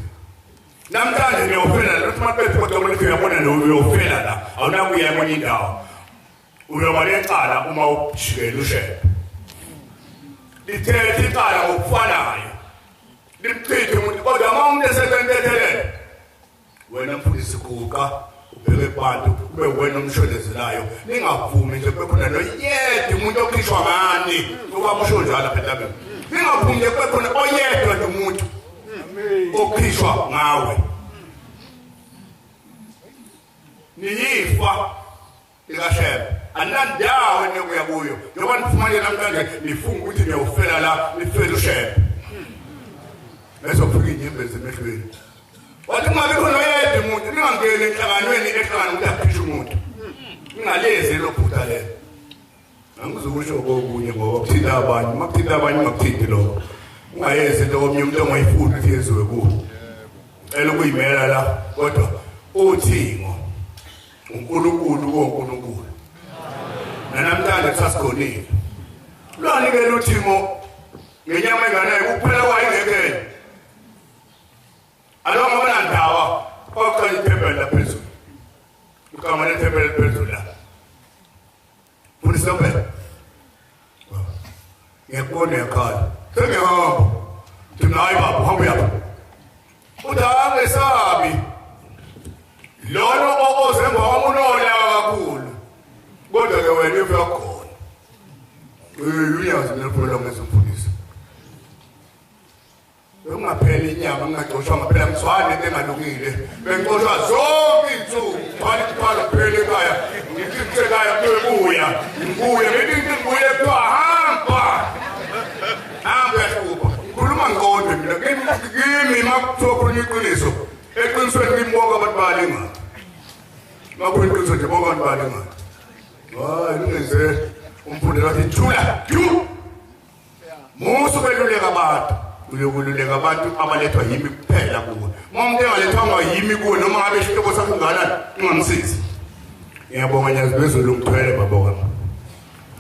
namhlanje niyofela lokuthi maqedwe kodwa umuntu uyabona lo uyofela la awunakuya kwenye indawo uyoba lecala uma ujikela ushephe lithethe icala ngokufanayo limchithe umuntu kodwa uma umuntu esetentethelele wena mfundisi guqa ubheke kubantu kube wena umshonezelayo ningavumi nje bekhona noyedwa umuntu okhishwa ngani ngoba musho njalo lapha entabeni ningavumi nje bekhona oyedwa nje umuntu okhishwa ngawe niyifa likashebe anandawo nekuya kuyo njengoba nifumane namhlanje nifunga ukuthi niyofela la nifele ushebe bezofika inyembezi emehlweni wathi kungabe khona oyedwa umuntu ningangeni enhlanganweni ehlangana ukuthi akhishe umuntu ningalezi lophutha lelo angizokusho kokunye ngoba kuthinta abanye makuthinta abanye ungakuthinti lokho ungayezi into komnye umuntu ongayifuni ukuthi yenziwe kuwo elokuyimela la kodwa uthingo uNkulunkulu koNkulunkulu namhlanje kusasikhonile lwanikela uthingo ngenyama enganayo kuphela kwayingekene alonga bona ndawa kwaqala ithempeli laphezulu ukama lethempeli laphezulu la fundisa phela ngiyakubona yakhala sengihamba thinayi baba hamba yapha udanga esabi lono ozemba wamunola kakhulu kodwa ke wena ufika khona uyazi nephula ngezimfundisi ungapheli inyama ungacoshwa ngaphela mswane engalungile bencoshwa zonke insuku phela phela ekhaya ngithi ekhaya kubuya ngithi ngibuye hamba khuluma ngqondo mina kimi makuthokhona iqiniso eqinisweni ngimboka abantu balinga makho iqiniso nje boka abantu balinga hayi ningenze umfundi wathi thula musu beluleka abantu uyokululeka abantu abalethwa yimi kuphela kuwe umuntu engalethwanga yimi kuwe noma ngabe isihlobo sakho unganani ungamsizi ngiyabonga nyazibezulu umthwele baba wami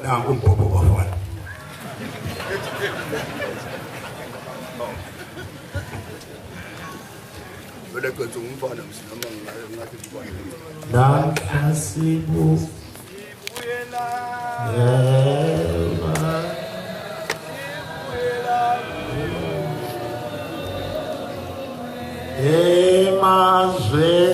nanku umbhobho bafana belekhethe umfana msinoma ngathi kubani nakhasibu emazweni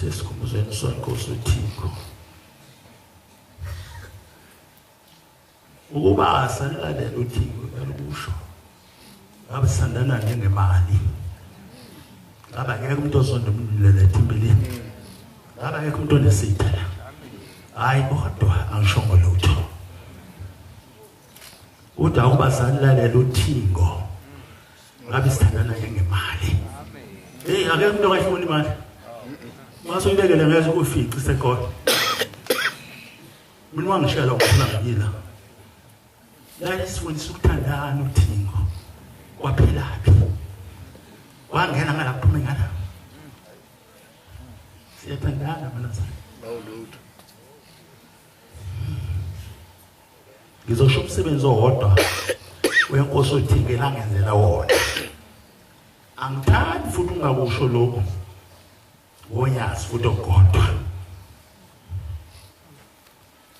eskhumbuzweni sothingo ukuba asalalele uthingo nalokusho abasandana njengemali ngaba ngeke umuntu ozonda umlele ethembeleni ngaba ngeke umuntu onesitha hayi kodwa angishongo lutho uda ukuba sandlalele uthingo ngabe sithandana njengemali hey ake umuntu akayifuni imali mase uyibekele ngeke ufice isekhona mina wangishela ukuphila ngila la isifundisa ukuthandana uthingo kwaphelaphi wangena ngalapho phuma ngala siyathandana manazana bawulutho ngizosho umsebenzi owodwa wenkosi othinge langenzela wona angithandi futhi ungakusho lokho wonyazi futhi ogodwa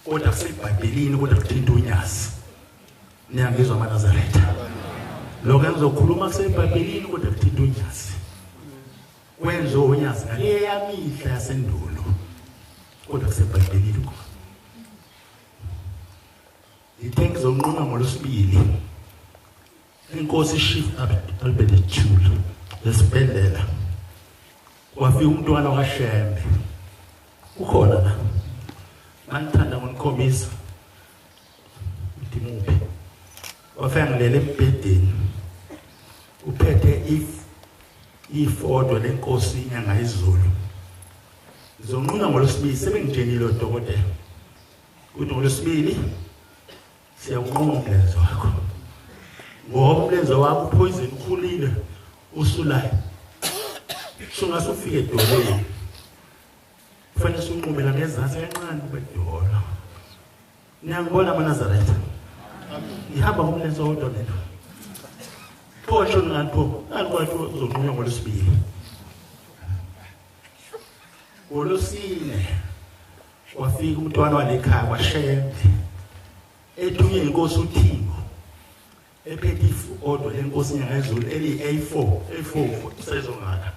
kodwa kusebhayibhelini kodwa kuthinta unyazi niyangizwa amaNazaretha lokho engizokhuluma kusebhayibhelini kodwa kuthinta unyazi kwenza unyazi ngale yamihla yasendulo kodwa kusebhayibhelini khona ithengi zonquma ngolosibili inkosi chief albedethula lesibhedlela wafika umntwana kaShembe ukhona la manithanda ngonikhombisa uDimuphi wafika ngilele embhedeni uphethe ifoto lenkosi inyanga izulu zonquma ngolosibili sebengitshenile udokotela uthi ngolosibili siyakunquma umlenze wakho ngoba umlenze wakho poison ukhulile usulayo sungasufike edolweni kufanele sunqumela ngezantsi kancane kwedolo niyangibona amaNazaretha ihamba ngomlenze wodwa lento posho ngapho alukwathi uzonqunywa ngolosibili ngolosine wafika umntwana walekhaya kwaShembe ethunywe inkosi uThingo ephethe ifoto lenkosi nyangezulu eli-A4 sezongala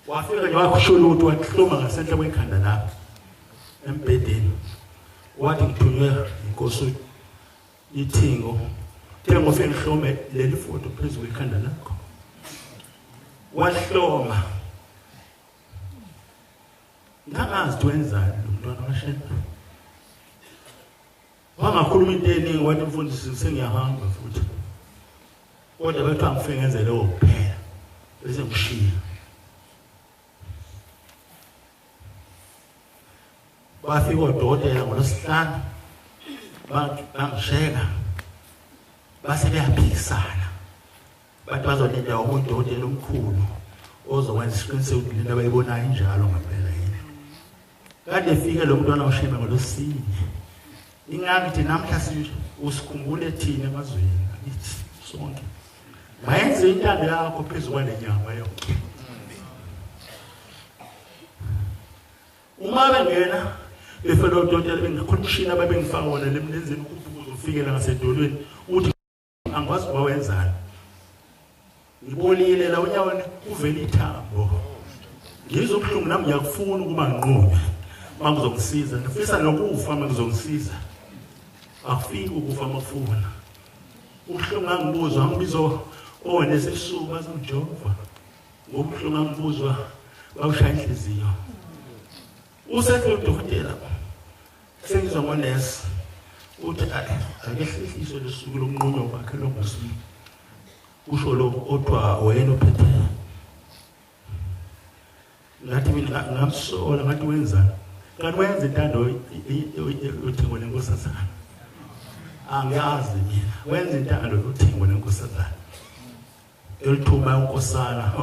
wafika nje wakushola ukuthi wahloma ngasenhle kwekhanda lapho embhedeni wathi ngithunywe inkosi iThingo Thengo ufike ngihlome leli foto phezu kwekhanda lakho wahloma ngangazi wenzani lo mntwana kaShembe wangakhuluma into eningi wathi mfundisi sengiyahamba futhi kodwa bathi angifike ngenze leyo kuphela bese ngishiya bafika odokotela ngolosihlanu bangisheka base beyaphikisana bathi bazolinda udokotela omkhulu ozokwenza isiqiniseko ukuthi lento abayibonayo injalo ngempela yini kade efike lo mntwana uShembe ngolosine ingakithi namhla usikhumbule thina emazweni akithi sonke mayenze intando yakho phezu kwale nyama yonke uma bengena befela udokotela bengikhulumshina babengifaka wona lemlenzeni ukuphuza ufikela ngasedolweni uthi angikwazi kwawenzani ngibonile la unyaweni uvela ithambo ngizobuhlungu nami ngiyakufuna ukuba nginqunywe mangizongisiza ngifisa nokufa mangizongisiza afike ukufa mafuna ubuhlungu angibuzwa ngibizo onesisuku bazongijova ngobuhlungu angibuzwa bawushaya inhliziyo usethi udokotela sengizwa ngonesi uthi akehlihlise lesuku lokunqunywa kwakhe longasi usho lo odwa wena ophethe ngathi mina ngamsola ngathi wenzani kanti wenza intando uThingo lenkosazana angazi mina wenza intando uThingo lenkosazana elithuma unkosana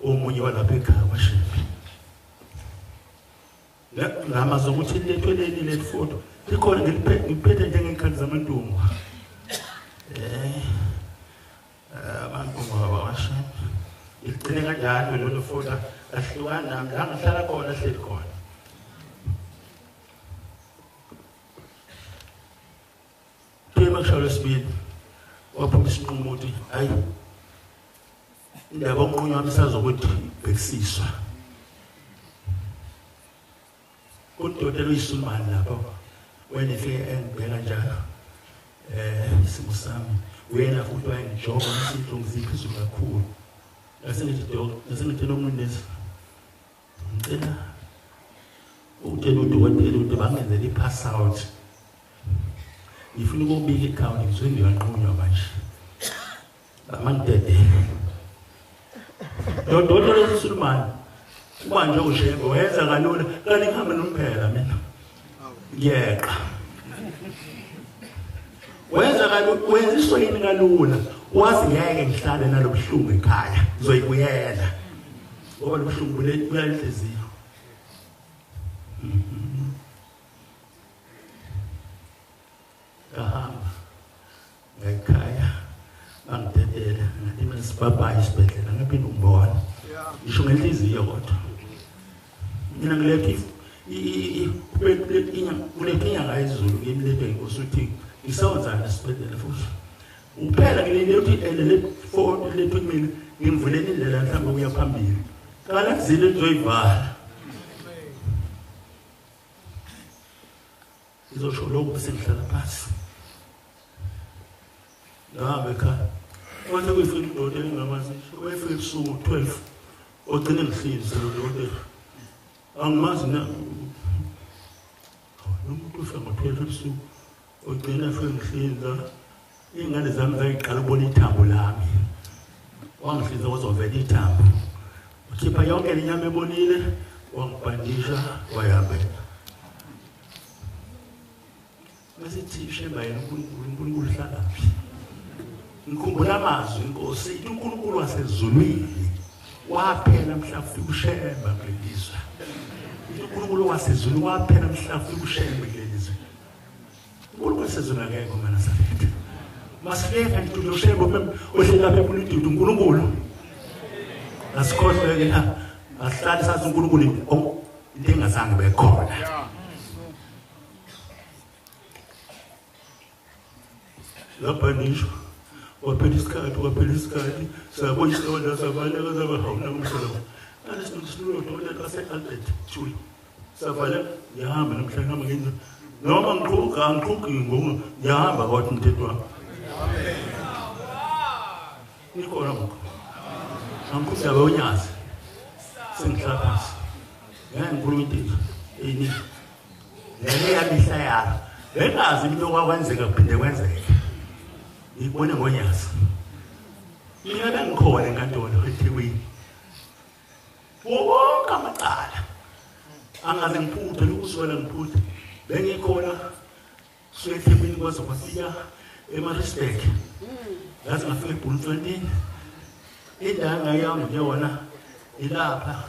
omunye walapha ekhaya kwaShembe ngama zokuthi lethweleni le foto likhona ngiphethe njengekhandi zamantungu amantungu waShembe igcine kanjalo lo foto ahlukana nami la ngihlala khona hleli khona Mashalo sibili waphuma isinqumo ukuthi hayi indaba omunye wami sazokuthi bekisiswa udokotela uyisulumani lapho wena efike engibheka njalo isimo sami wena futhi wayengijoba ngisidlo ngiziphezulu kakhulu ngasengithi nomuntu ngicela utshela udokotela ukuthi bangenzele i-pass out ngifuna ukubika ikhawunti ngizwe ngiyanqunywa manje amandede Dodolo leSulumane manje ushembe wenza kalula kanti ngihambe nomphela mina ngiyeqa wenza kalula wenziswa yini kalula wazi ngeke ngihlale nalobuhlungu ekhaya ngizoyibuyela ngoba lobuhlungu bulenhliziyo ngahamba ngekhaya bangidedela ngathi mina sibhabhayi isibhedlela ngaphinde ngibona ngisho ngenhliziyo kodwa mina ngilethe kulethe inyanga yezulu ngimlethe ngosuthingo ngisawuzana isibhedlela futhi uphela ngilinde ukuthi elele phone lethe mina ngimvulele indlela mhlawumbe uya phambili kana kuzile ngizoyivala izosho lokho sengihlala phansi ngahamba ekhaya konke kuyifika indoda engingamazi wayefika ebusuku 12 ogcine ngihlinze lodwa angimazi na nomuntu ufika ngo-12 ebusuku ogcine afike ngihlinza iy'ngane zami zayiqala ukubona ithambo lami wangihlinza kwazovela ithambo ukhipha yonke le nyama ebonile wangibhandisha wayahambela masithi shemba yena uNkulunkulu hlalaphi ngikhumbula amazwi inkosi ithi uNkulunkulu wasezulwini waphela mhla ufika ushemba kulelizwe ithi uNkulunkulu wasezulwini waphela mhla ufika ushemba kulelizwe uNkulunkulu wasezulwini ngeke mana salethe masifika nje ushemba ohlela lapha ePulitudu uNkulunkulu asikhohle ke la asihlali sathi uNkulunkulu into engazange bekhona lapha nisho waphela isikhathi sabona isona sabaleka zabahawula umhlaba alesinosilo ase-Albert Chuli savala ngiyahamba namhlanje ngihamba ngenza noma ngiqhuqi ngiyahamba kodwa umthetho wami nikhona ngokho angikudaba onyazi sengihlala phansi ngikhuluma into ini lele yamihla yami bengazi into okwakwenzeka kuphinde kwenzeke ngibone ngonyazi mina bengikhona enkantolo eThekwini wonke amacala angaze ngiphuthe lokusola ngiphuthe bengikhona eThekwini kwaze kwafika eMaritzburg ngaze ngafika eBloemfontein indanga yami yona ilapha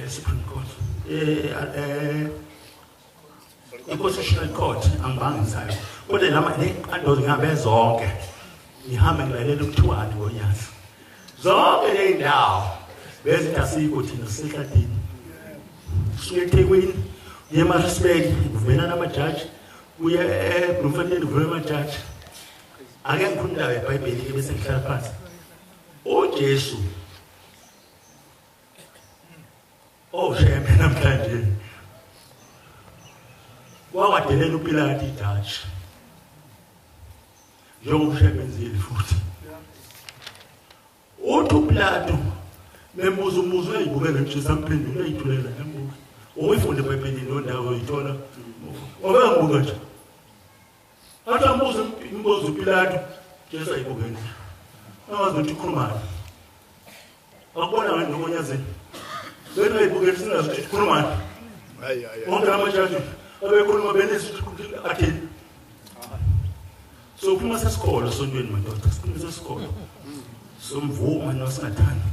Supreme Court i-Constitutional Court angibangisayo kodwa lama inkantolo ngihambe zonke ngihambe ngilalela ukuthiwani ngonyasi zonke le ndawo bezithi asikho thina sisehlathini suke eThekwini uye eMaritzburg uvela namajaji uye eBloemfontein uvela amajaji ake ngikhuluma ndawo eBhayibheli bese ngihlala phansi uJesu shembe namhlanje wawadelela uPilate ijaji njengokushebenzile futhi uthi uPilate membuza umbuzo ayibukele nje samphendula ayithulela nembuzo uyifunde eBhayibhelini lo ndawo uyithola obengibuka nje athi ambuza imbuzo uPilate Jesu ayibukele awazi ukuthi ukhulumani akubona ngani ngonyazeni wena ayibukele singazi ukuthi ukhulumani wonke amajaji abekhuluma benesithi athini so kuma sesikolo sontweni madoda sikhuluma sesikolo somvuma nosingathanda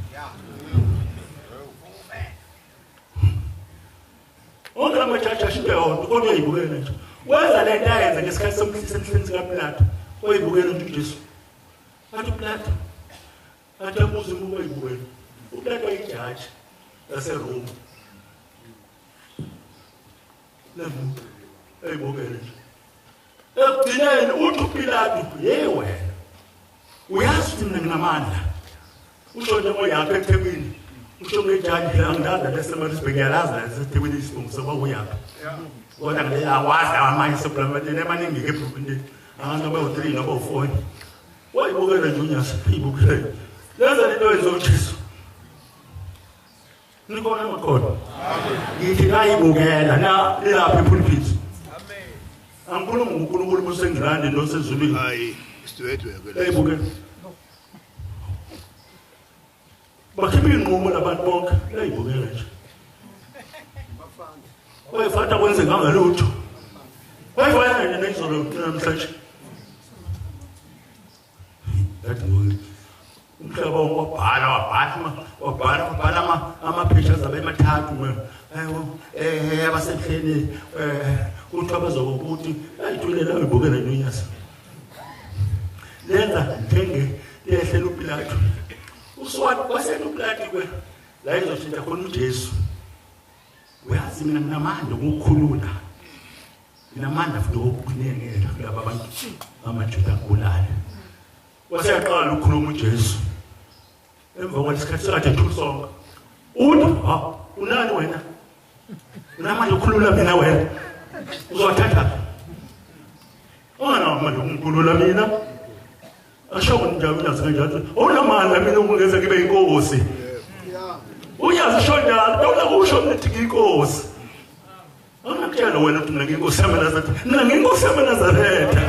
wonke amajaji ashintshe yonke kodwa ayibukele nje wenza le nto ayenza ngesikhathi semhleni sikaPilate oyibukele umuntu uJesu athi uPilate athi ambuze umuntu oyibukele uPilate wayijaji yaseRoma lemuntu eyibukele nje ekugcineni uthi uPilate wena uyazi ukuthi mina nginamandla usho nje ngoyapha eThekwini usho ngejaji la ngidaza leseMaritzburg ngiyalazi la eThekwini isibongo sokwakuyapha kodwa ngile awazi amanye supplementary emaningi ke eBloemfontein abantu abawu3 nabawu4 wayibukela nje unyasi ibukele lenza lento ezoJesu nikhona makhono ngithi nayibukela na lapha ePulpit angikhuluma ngoNkulunkulu musengilande nosezulwini hayi isiwedwe eyibukela bakhipha inqumo labantu bonke layibukela nje wayefata kwenze ngalutho wayefana nezolo namhlanje ngathi umhlaba wabhala amaphesha zabe mathathu abasehleni kuthi abazokuthi ayithulela ibukela nonyasa lenza ngenge lehlela uPilato uswathi kwasena uPilato kwe la izoshintsha khona uJesu uyazi mina nginamandla ukukhulula nginamandla futhi ukukunengela kulabo abantu amaJuda kulala waseyaqala ukukhuluma uJesu emva kwesikhathi sakhe thusonga uthi unani wena unamandla ukukhulula mina wena uzothatha unamandla ukukhulula mina asho njalo nyazi kanjalo unamandla mina ukungeza kibe inkosi uyazi sho njalo dawula kusho nithi inkosi angakutshela wena ukuthi mina nginkosi yamaNazaretha mina nginkosi yamaNazaretha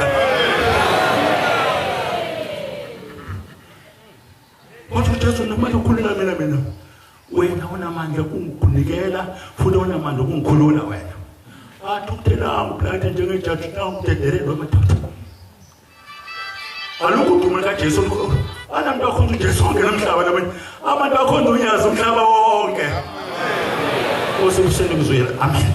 Othi uJesu namandla ukukhulula mina wena unamandla ukunginikela futhi unamandla ukungikhulula wena athi ukuthelanga uPilato njengejaji na umdedelelwe amadoda alukho udumo kaJesu abantu bakhona uJesu wonke nomhlaba labanye abantu bakhona unyazi umhlaba wonke osebuseni kuzwela amen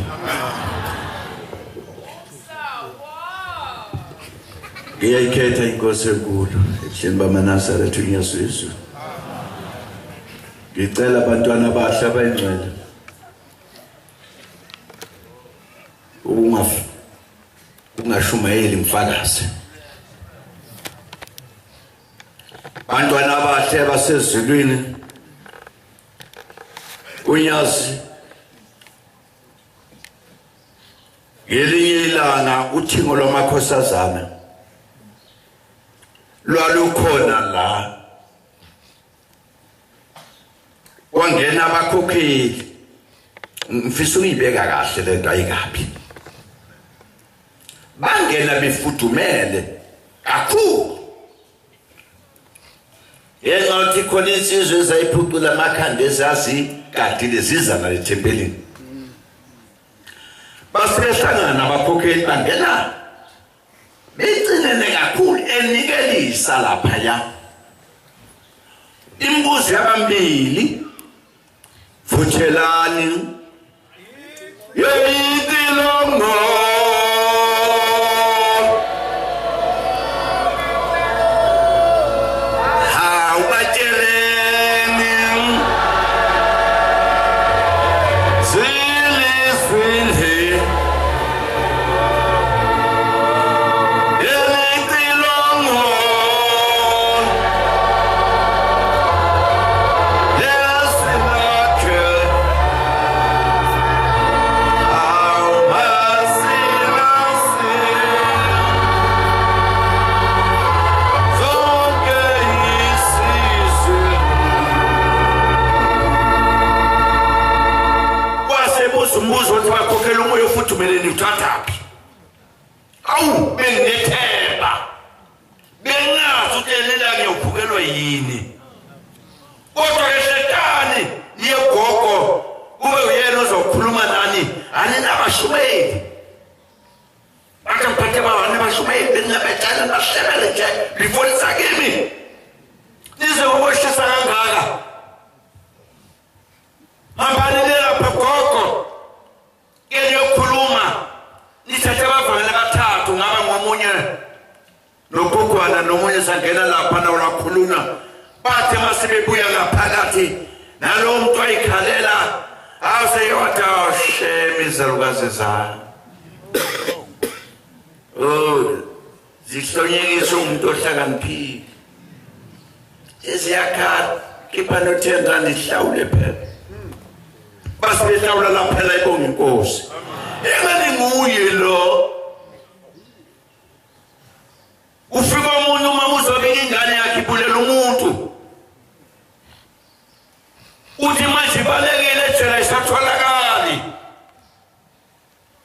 ngiyayikhetha inkosi enkulu ehleni bamaNazaretha uNyesu Yesu ngicela abantwana abahle abayingcwele ungashumayeli mfakazi abantwana abahle basezulwini unyazi ngelinye ilanga uthingo lwamakhosazana lwalukhona la wangena abakhokheli ngifisa ukuyibeka kahle lento ayikapi bangena befudumele kakhulu yengathi khona insizwe ezayiphucula amakhanda ezazi kade lezizana lethempelini basehlangana abakhokheli bangena becinene kakhulu enikelisa lapha ya imbuzi yabambili Fuchelani Yeitilongo Tumeleni uthathapi awu benginethemba bengazi ukuthi elela ngiyophukelwa yini kodwa ke shetani yegogo kube uyena ozokhuluma nani aninabashumeli bathi mphethe bani abashumeli bengabetshana nashebele nje lifonisa kimi nize ukushisa kangaka hambani lapha gogo yokhuluma nithathe abavangeli abathathu ngaba ngomunye nogogwana nomunye sangena lapha nawo lakhuluma bathe masibebuya ngaphakathi nalo muntu ayikhalela aseyoda shemi zalukazi zana zihlonyekisa umuntu ohlakaniphile eziyakhala kipha nothenda nihlawule phela basihlawula lapha la ibonga inkosi engani nguye lo ufika umuntu uma uzobika ingane yakhe ibulela umuntu uthi manje balekele jela isatholakali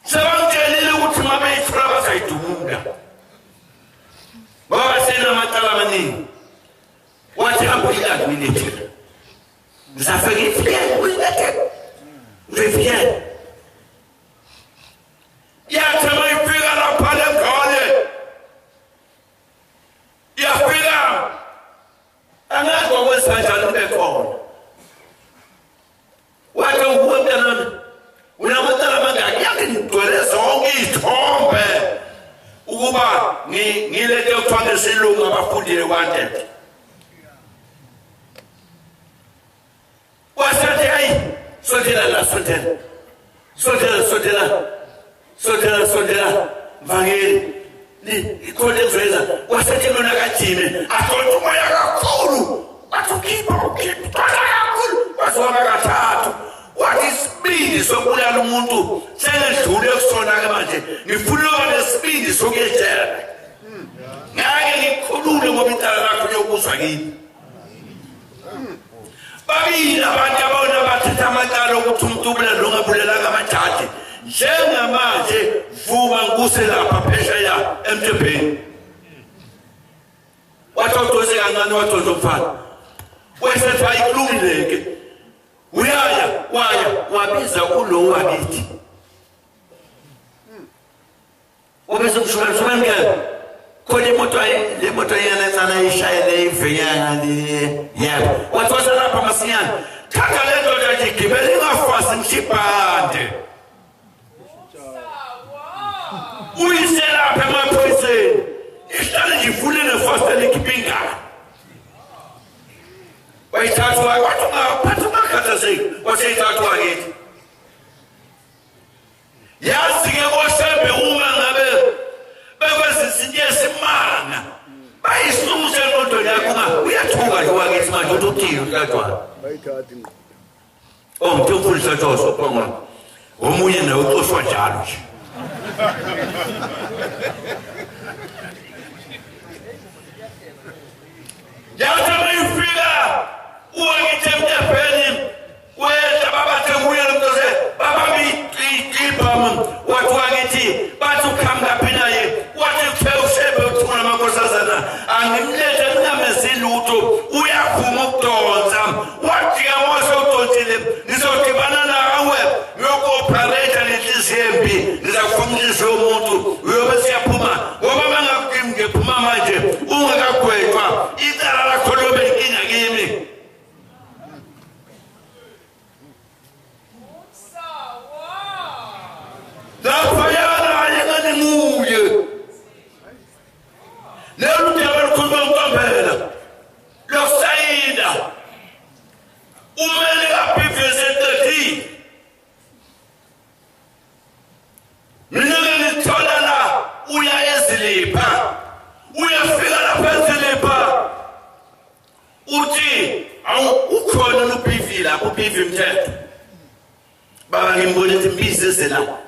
sebamtshelile ukuthi mabeyithola bazayidumula baba sena amacala amaningi wathi ambulika administrator ngizafika ifike uyithe ngifike yathi mayifika lapha lengane yafika angakho kwesandla lubekhona wathi ubuye mntanami unamatala amangaki yakhe ngigcwele zonke izithombe ukuba ngilete ukuthiwa ngesilungu abafundile kwandebe wasathi hayi sondela la sondela mvangeli ikhona ekuveza wasathi lona kajime athonta umoya kakhulu wathi ukhipha thonta kakhulu wasuka kathathu wathi isibindi sokubulala umuntu sengedlule kusona-ke manje ngifuna ukuba nesibindi sokuyetshela ngake ngikhulule ngoba intala lakho yokuzwa kimi babili abantu abona bathetha amacala ukuthi umuntu ubulala lo ngabulelanga amajaji njengamanje vuma nkuse lapha phesheya emthebheni wathi awudose kancane wadonsa umfana wesethi ayikulungileke waya wabiza ulo wakithi obese umshumani ke khona imoto yana encane ishayele ivenyana yebo wathi wasalapha masinyana thatha le ndoda nje igibele ingafasi mshibhande uyiselapha emaphoyiseni ihlale nje ifulele fasta lekhipingana wayithatha wathi ungaphatha umakhathazeki waseyithatha wakithi yazi-ke kosembe uma ngabe bekwezizinto esimanga bayisuse engqondweni yakho uyathuka nje wakithi manje uthi uthile utatwana mntu umfundisa Joso phonga omunye naye uxoshwa njalo nje yathi mayifika uwakithi emtebheni wehla babathe kuye lo mntu baba miqibam wathi wakithi bathi ukhangaphi naye wathi ushebe uthuna amankosazana angimlethe ningamezilutho uyaphuma ukudonsa wathi kamose udonsile nizodibana nawe ngiyoko-ophareta nenhliziyo embi ngizakufunisa umuntu uyobe siyaphuma ngoba bangakudimi ngephuma manje ungakagwetshwa icala lakho lobe inkinga kimi laphayana ayengane nguye lelo ndaba lukhuluma ngokuphela lokusayina umele kabhivese 13 mina-ke ngithola la uya ezilipha uyafika lapha ezilipha uthi ukhona noBV lapho uBV mthetho baba ngimbona ethi mbisi ezela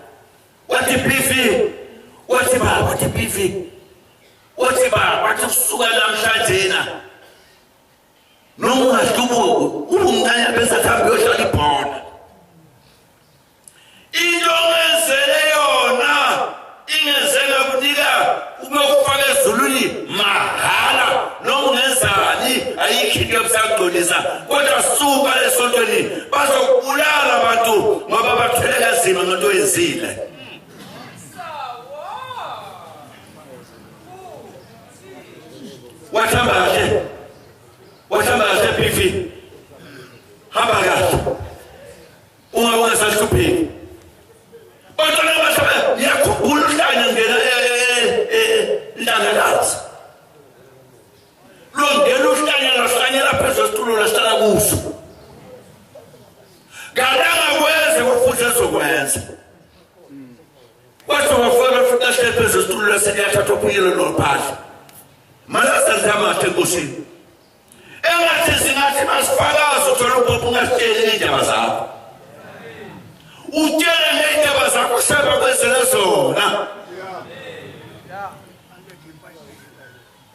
wathi BV wathi baba wathi BV wathi baba wathi usuka namhlanje na noma ungahlubuki ubunganya bese athambe yohlala ibhola into ngenzele yona ingenzeka kunika ubekufaka ezulwini mahala noma ungenzani ayikho into yobusagcolisa kodwa suka lesontweni bazokubulala abantu ngoba bathwele kanzima ngento oyenzile wathamba kahle BV hamba kahle ungasahlupheki kodwa nabasaba yakhumbula uhlanya ngena intangalazi lo ngena uhlanya lapha esitulo lasihlala kuso galanga kwenze kufuze ezokwenza wathi wafaka futhi ahlele esitulo lasekuyathatha uphuyelo lophahla malasenza amathe enkosini engathi singathi masifakazi uthola ubopha ungasitsheli iy'ndaba zakho utshele ngey'ndaba zakho sheba kwenzele zona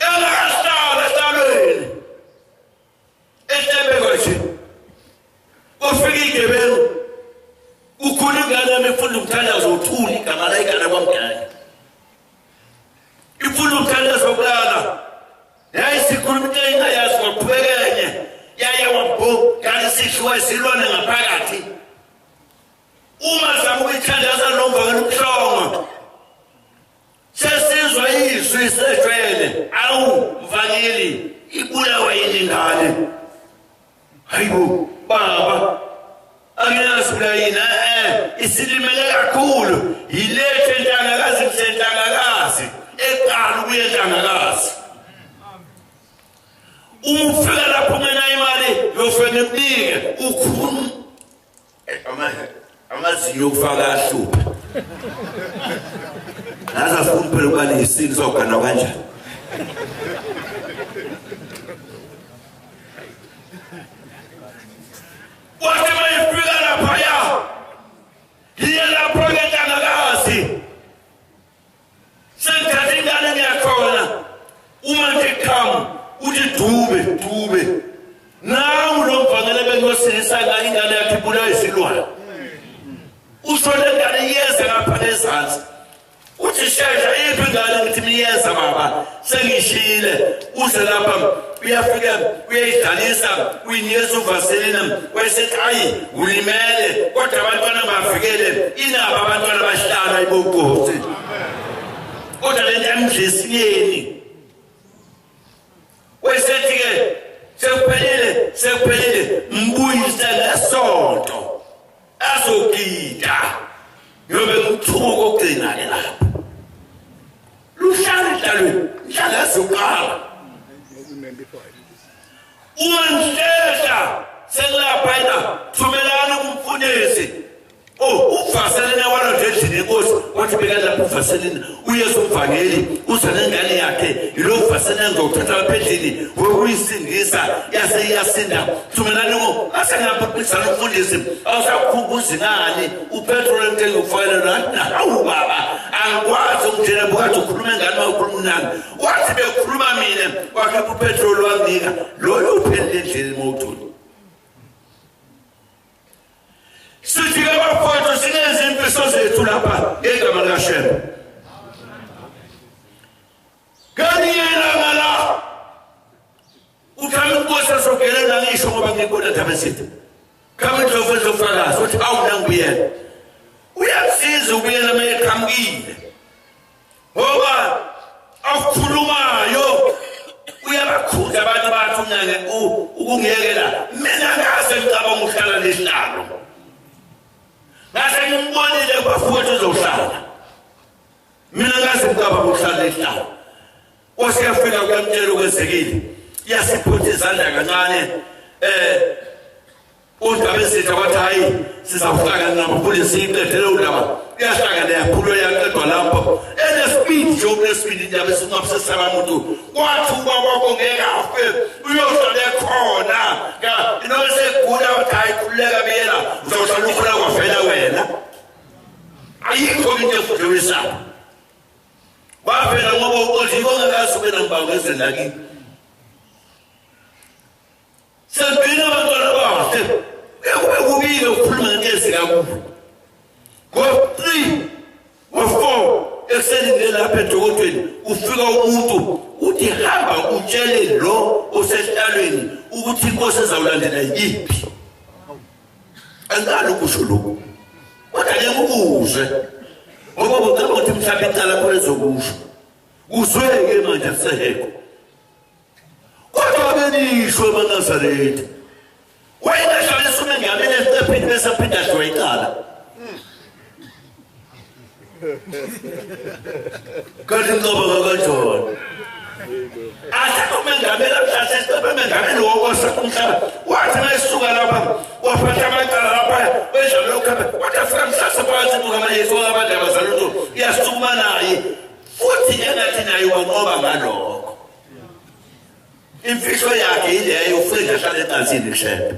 engakahlala ehlalweni ehlebeko nje ufika igebengu ukhula ingane yami ifunda umthandazo uthula igama la igana kwamgane ifunda umthandazo wokulala yayisikhuluma into engayazi kwaqhubekenye yaya bo kanti sihluwe silwane ngaphakathi uma zama ukuthandaza nomvangeli ubuhlongo sesizwa izwi sejwele awu mvangeli ibulawa yini ngane hayibo baba anginasibula yini isilimele kakhulu yilethe ntangakazi ntangakazi eqala ukuyentangakazi umfika lapho ngena imali yofene mnike ukhulu amazinyo ukufaka ahlupha naza sikumphela ukubani yisini sogana kanjani wathi mayifika lapha ya hiye lapho ngentangakazi sengithatha ingane ngiyakhona uma ngikhama uthi dube nawu lo mvangele bengosisa la ingane yakhe ibulawa isilwane usole ngane yeza ngapha ezantsi uthi shesha iphi ingane ngithi miyeza baba sengishile uze lapha uyafika uyayidlalisa uyinikeza uvaselina wayesethi ayi ulimele kodwa abantwana bafikele inabo abantwana bahlala ibokosi kodwa le nto emdlisiyeni wayesethi-ke sekuphelile mbuyise ngesonto azogida yobe nguthuko kokugcina-ke lapho luhlala edlalweni mhlala yazuqala uma ngihlehla sekulapha thumelana kumfundisi uvaselina walondendlini enkosi wathi bekalapha uvaselina uyesu umvangeli uza nengane yakhe yilo uvaselina ngizokuthatha lapha endlini wokuyisindisa yasinda thumelaniko asengaphisana umfundisi awusakhumbuza ingane upetrol entenge ukufakela nawu baba angikwazi ukungena bukathi ukhuluma engane makukhuluma nami wathi bekhuluma mina wakhipha upetrol wanginika loyo uphelele endlini mawuthula sithi abafowethu sinezimfiso zethu lapha ngegama likaShem kanti yena ngala ukhamba inkosi asogelela ngisho ngoba ngikona ndaba esithi khamba indlovu ufakazi uthi awu nangiyena uyasiza ukuyena mayeqhamukile ngoba akukhulumayo uyabakhutha abantu bathi unyange ukungiyekela mina ngase ngicabanga ukuhlala lehlalo ngase ngimbonile bafowethu uzohlala mina ngase ngicabanga ukuhlala lehlalo osiyafika kuyamtshela okwenzekile yasiphutha izandla kancane undaba esithi wathi hayi sizawuhlangana namapholisa iqedele udaba uyahlangana yaphulo yaqedwa lapho enespeed job nespeed indaba esingaphisesaba umuntu kwathi ubaba ngeke afe uyohlala khona inobe segula wathi hayi khululeka beyela uzohlala ukhona kwavela wena ayikho into efudumisa wavela ngoba uqothi ngongakazi ube nambango ezendlakini sempina abantwana bahle ekubike ukhuluma ngento ezikakubo ngo-3 ngo-4 ekuseni lapha edokotweni ufika umuntu uthi hamba utshele lo osehlalweni ukuthi inkosi ezawulandela yiphi angalo kusho lokhu kodwa ngeke ukuzwe ngoba ucela ukuthi mhlawumbe icala khona ezokusho kuzweke manje aseheko kodwa benishwe eNazaretha wayehlala isume ngamele esitephini bese aphinda adliwa icala kanti ngicabanga kanjani asakume ngamela mhlawumbe esitephini ngamele wokosa kumhlaba wathi mayisuka lapha waphatha amacala lapha wenza lokhu wathi afika mhlasa phansi ngamayesu wabandaba zalutho iyasukuma naye futhi engathi naye wanqoba ngalokho imfihlo yakhe ileyo ufika ahlala ecansini kushephe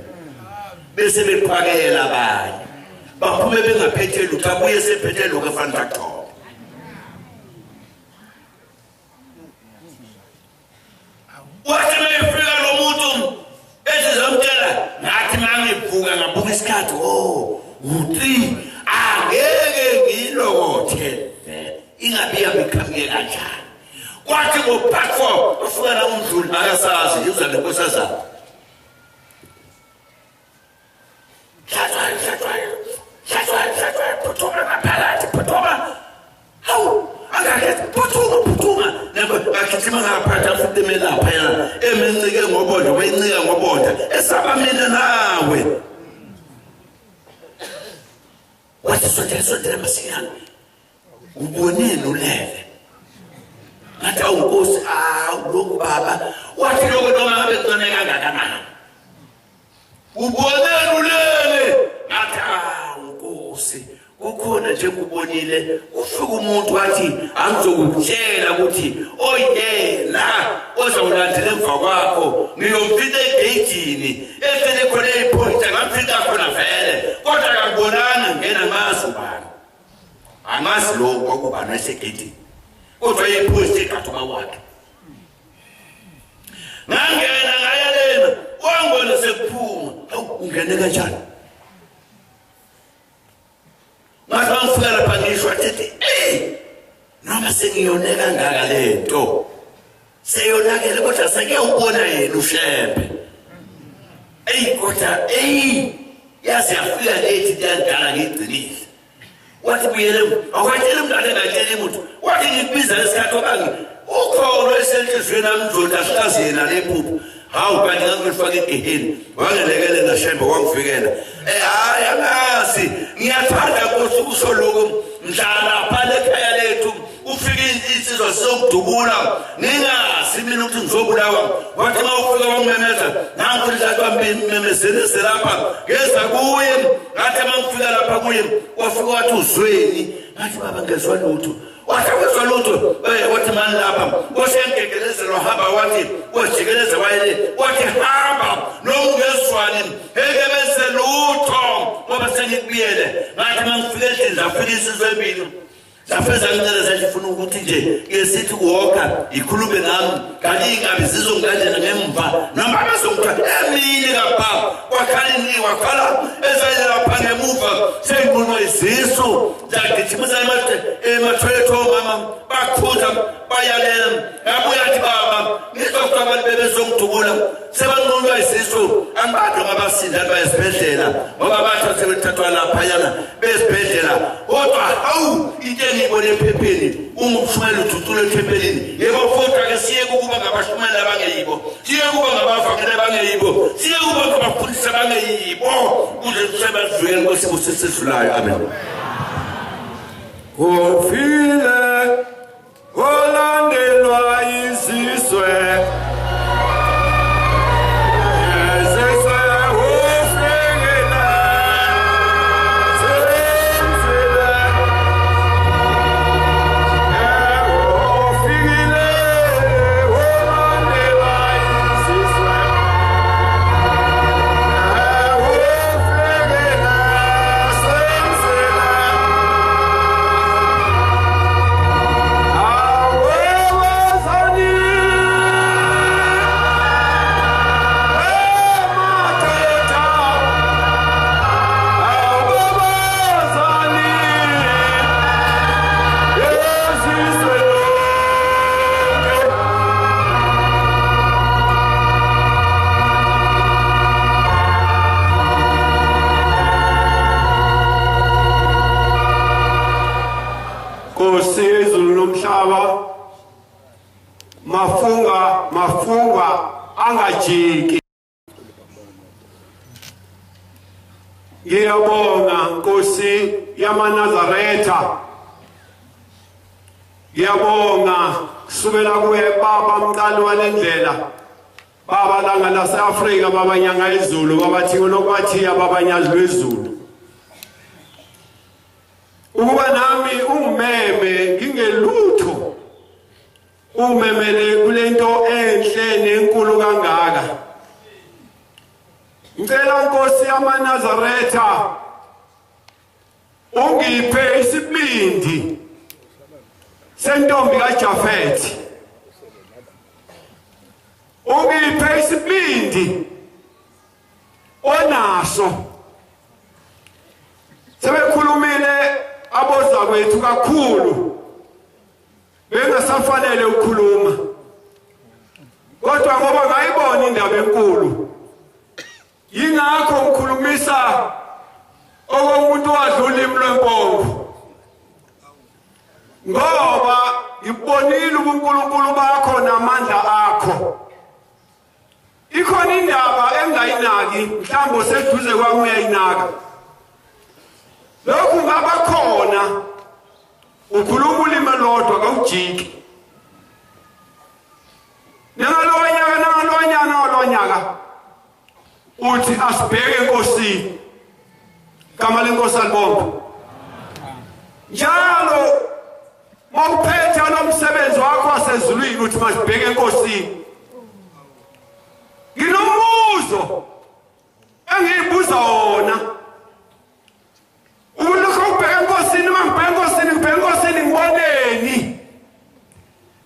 bese bephakela abanye baphume bengaphethe lutho abuye sephethe lokho efanele agcobe wathi mayefika lo muntu ezizomtshela ngathi mangivuka ngabuka isikhathi u-3 angeke ngilokothe ingabi yamikhamike kanjani kwathi ngo-part 4 ufika na umdluli akasazi uza nenkosazana nawe wathi sondela masinyane uboneni ulele ngathi awunkosi lokhu baba wathi lokho noma ngabe kuncane kangakanani uboneni ulele ngathi awunkosi ukhona nje kubonile ufika umuntu wathi angizokutshela ukuthi oyena ozawulandela emva kwakho ngiyomfika egeyidini ehlele khona iphoyinta ngamfika khona vele kodwa akubonanga ngena ngazubani angazi lo kwakubani esegeyidini kodwa iphoyinta egathuma wakhe ngangena ngayalena wangona sekuphuma ungene kanjani ngathi ngifika lapha ngisho athi noma sengiyoneka ngaka lento seyonakele kodwa sekuyawubona yena ushembe kodwa yazi yafika lethi yandala ngigcinile wathi buyele awatshela umntwana engatshela umuntu wathi ngibiza lesikhathi obangi ukhona esenhlizweni nami ndoda sihlazi yena lephupho hawu kanti ngangifaka egeheni wangelekele nashembe wangivikela hayi angazi ngiyathanda kusho lokho mhlala phale ekhaya lethu ufike insizwa sokudubula ningazi mina ukuthi ngizobulawa wathi mawufika wangimemeza nanku lidlathi wamemezele lapha ngeza kuye ngathi mangifika lapha kuye wafika wathi uzweni ngathi baba ngezwa lutho wathi ngezwa lutho wathi mani lapha wasengegelezelo hamba wathi wajikeleze wayele wathi hamba nongezwani hekebeze lutho ngoba sengikubiyele ngathi mangifika endlini zafika isizwe emini zafeza ngicela sifuna ukuthi nje ngesithi kuhoka ikhulume nami kanti ingabe zizongandlela ngemva noma bazongithatha emini kapha kwakhalini wakhala ezayela lapha ngemuva sengikhuluma izisu zakugijimisa emathwetho mama bakhutha bayalela yabuya athi baba ngizokutha abantu bebezongidubula sebanqulwa izisu angibantu ngabasinda bayesibhedlela ngoba bathathe bethathwa lapha yana besibhedlela kodwa hawu into engibone ephepheni umshumela uthutule ethempelini yebo futhi ake siye kuba ngabashumela abangeyibo siye kuba ngabavangela abangeyibo siye kuba ngabafundisi abangeyibo kuze kusebenziwe ngosimo sesizulayo amen Ufile olandelwa izizwe mafunga angajiki ngiyabonga Nkosi yamaNazaretha ngiyabonga kusukela kuye baba mqali walendlela baba langa laseAfrika baba nyanga izulu babathi lokwathi ababanyazi bezulu ukuba nami ungumeme ngingelutho umemele kulento enhle nenkulu kangaka ngicela Nkosi yamaNazaretha ungiphe isibindi sentombi kaJafethi ungiphe isibindi onaso sebekhulumile aboza kwethu kakhulu bengasafanele ukukhuluma kodwa ngoba ngayibona indaba enkulu yingakho ngikhulumisa okomuntu wadlula imlwempongo ngoba ngibonile ubuNkulunkulu bakho namandla akho ikhona indaba engayinaki mhlawumbe seduze kwami uyayinaka lokhu ngaba khona ukhuluma ulimi lodwa kawujiki nalonyaka uthi asibheke enkosini igama lenkosi alibonke njalo mawuphethe nomsebenzi wakho wasezulwini uthi masibheke enkosini nginombuzo engiyibuza wona ulokho ubheka enkosini ngibheka enkosini ngiboneni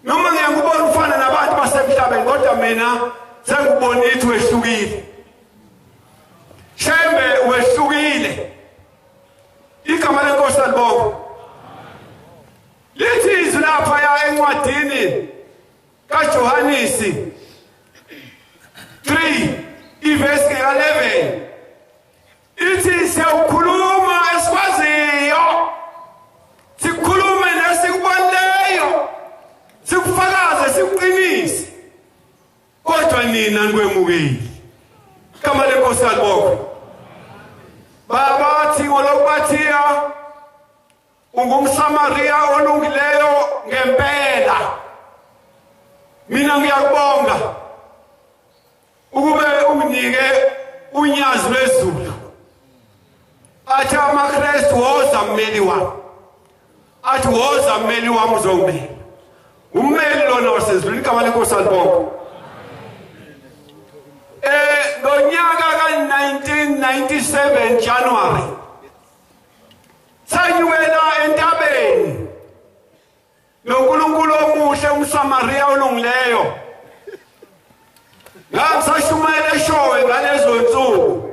noma ngiyakubona ufana nabantu basemhlabeni kodwa mina sengibona ithi wehlukile shembe wehlukile igama lenkosi alibonke lithi izwi lapha ya encwadini kaJohanesi 3 ivesi 11 ithi siyawukhuluma esikwaziyo sikhulume nesikubonileyo sikufakaze sikuqinise kodwa nina nikwemukeli igama lenkosi alibonke babathi ngolokubathiya ungumSamaria olungileyo ngempela mina ngiyakubonga ukube unginike unyazi lwezulu athi amaKristu woza mmeli wami athi woza mmeli wami uzongibeka ummeli lona wasezulwini igama lenkosi alibonke ngonyaka ka-1997 January sanyuwela entabeni noNkulunkulu omuhle umSamaria olungileyo ngisashumayela eshowe ngalezo nsuku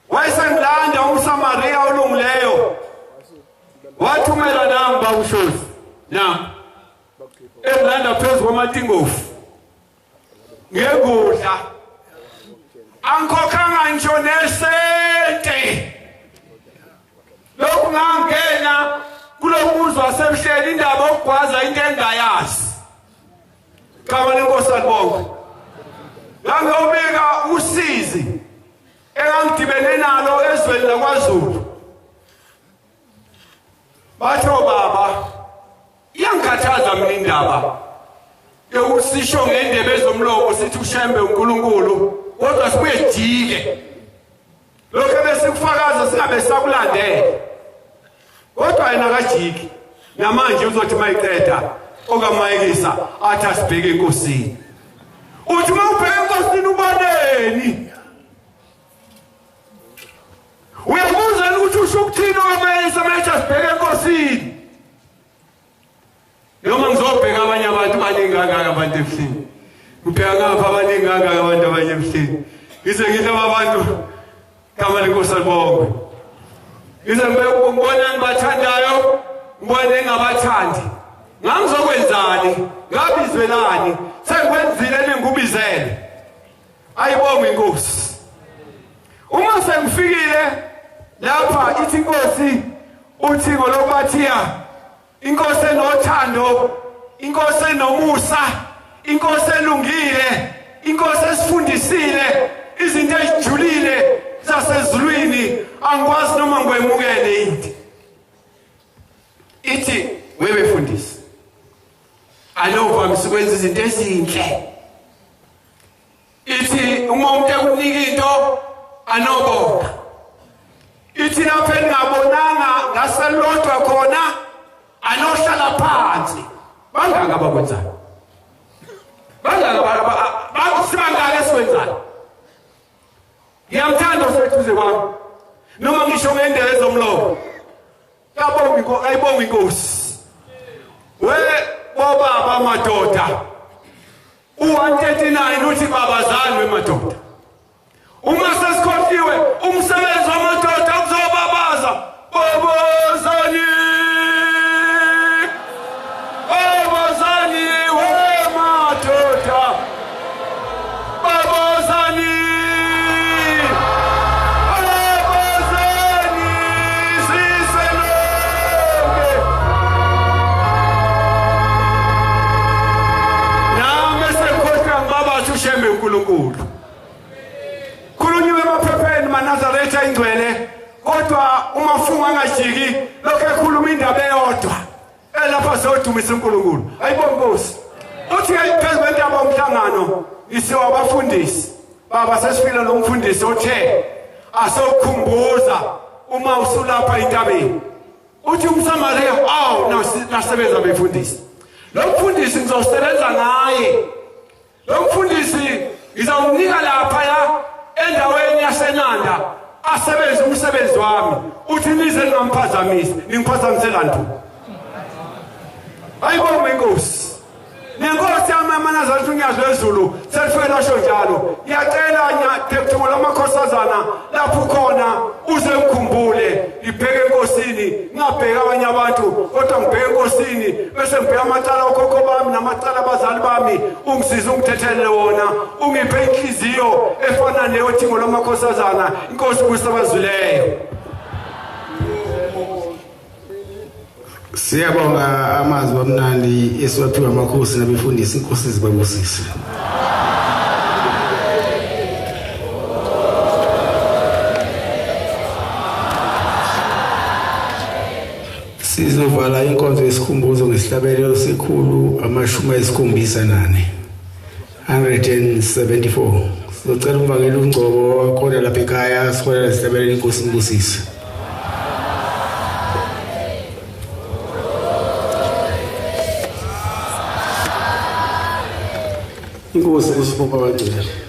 wayesengilanda umSamaria olungileyo wathumela nami bawushozi nami engilanda phezu kwamatingofu ngekudla angikhokhanga ngisho nesente lokhu ngangena kulomuzi wasemhleli indaba okugwaza into engayazi igama lenkosi alibonke ngangiyobika usizi engangidibene nalo ezweni lakwaZulu batho baba iyangikhathaza mina indaba yokusisho ngendebe ezomlomo sithi ushembe uNkulunkulu kodwa sibuye jike lokho besikufakaza singabe sakulandela kodwa yena kajiki namanje uzothi mayiqeda okamayekisa athi asibheke enkosini uthi mawubheka enkosini uboneni uyabuza ukuthi usho ukuthini okamayekisa mayithi asibheke enkosini noma ngizobheka abanye abantu baningi kangaka abantu emhlini ubheka ngapha abaningi kangaka abantu abanye emhlini ngize ngihle abantu igama lenkosi alibonke ngize ngibona ngibathandayo ngibone ngabathandi ngangizokwenzani ngabizwelani sengikwenzile ningubizele ayibonge inkosi uma sengifikile lapha ithi inkosi uThixo lokubathiya inkosi enothando inkosi enomusa inkosi elungile inkosi esifundisile izinto ezijulile zasezulwini angikwazi noma ngikwemukele ithi webefundisi anovamise ukwenza izinto ezinhle ithi uma umuntu ekunika into anobonga ithi lapha engabonanga ngaselodwa khona anohlala phansi bangaka abakwenzayo bangaka esikwenzayo ngiyamthanda usethuze kwami noma ngisho ngendebe ezomlomo ayibonge inkosi bobaba amadoda u-139 uthi babazani wemadoda uma sesikhohliwe umsebenzi wamadoda kuzobabaza babazani wemadoda babazani ushembe uNkulunkulu uManazaretha ingcwele kodwa umafunga angajiki lokho ekhuluma indaba eyodwa elapha zodumisa uNkulunkulu ayibona Nkosi uthi phezulu kwentaba umhlangano isiwa abafundisi baba sesifika lo mfundisi othe asokhumbuza uma usulapha intabeni uthi umSamaria nasebenza befundisi lo mfundisi ngizosebenza ngaye lo mfundisi ngizawunika lapha endaweni yaseNanda asebenze umsebenzi wami uthi nize ningamphazamisi ningiphazamisela nto ayibona Nkosi nenkosi yami aManazaretha unyazo lwezulu selifike lasho njalo ngiyacela nyathekuthumo lamakhosazana lapho khona uze ngikhumbule ngibheke enkosini ngabheka abanye abantu kodwa ngibheke enkosini bese ngibheka amacala okhokho bami namacala abazali bami ungisize ungithethelele wona ungiphe inhliziyo efana neyothingo lamakhosazana inkosi kusabazileyo. Siyabonga amazwi amnandi esiwaphiwa amakhosi nabefundisi inkosi zibabusise. Sizovala inkonzo yesikhumbuzo ngesihlabelelo sekhulu amashumi ayisikhombisa nane 174. Sizocela umvangeli uNgcobo wakhona lapha ekhaya sikhona lesihlabelelo inkosi ibusise. Inkosi kusiphopa abangcwele.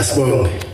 Asibonge.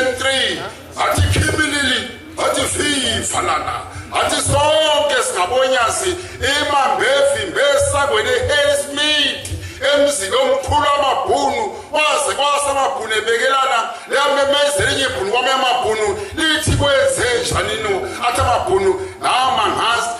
N3 athi khibilili wathi viva lana athi sonke singabonyazi imambevi mbesangweni eHellsmead emzini omkhulu amabhunu waze kwasamabhunu ebekelana leyamemezela enye ibhunu kwame amabhunu lithi kwenze njanino athi amabhunu nama ngazi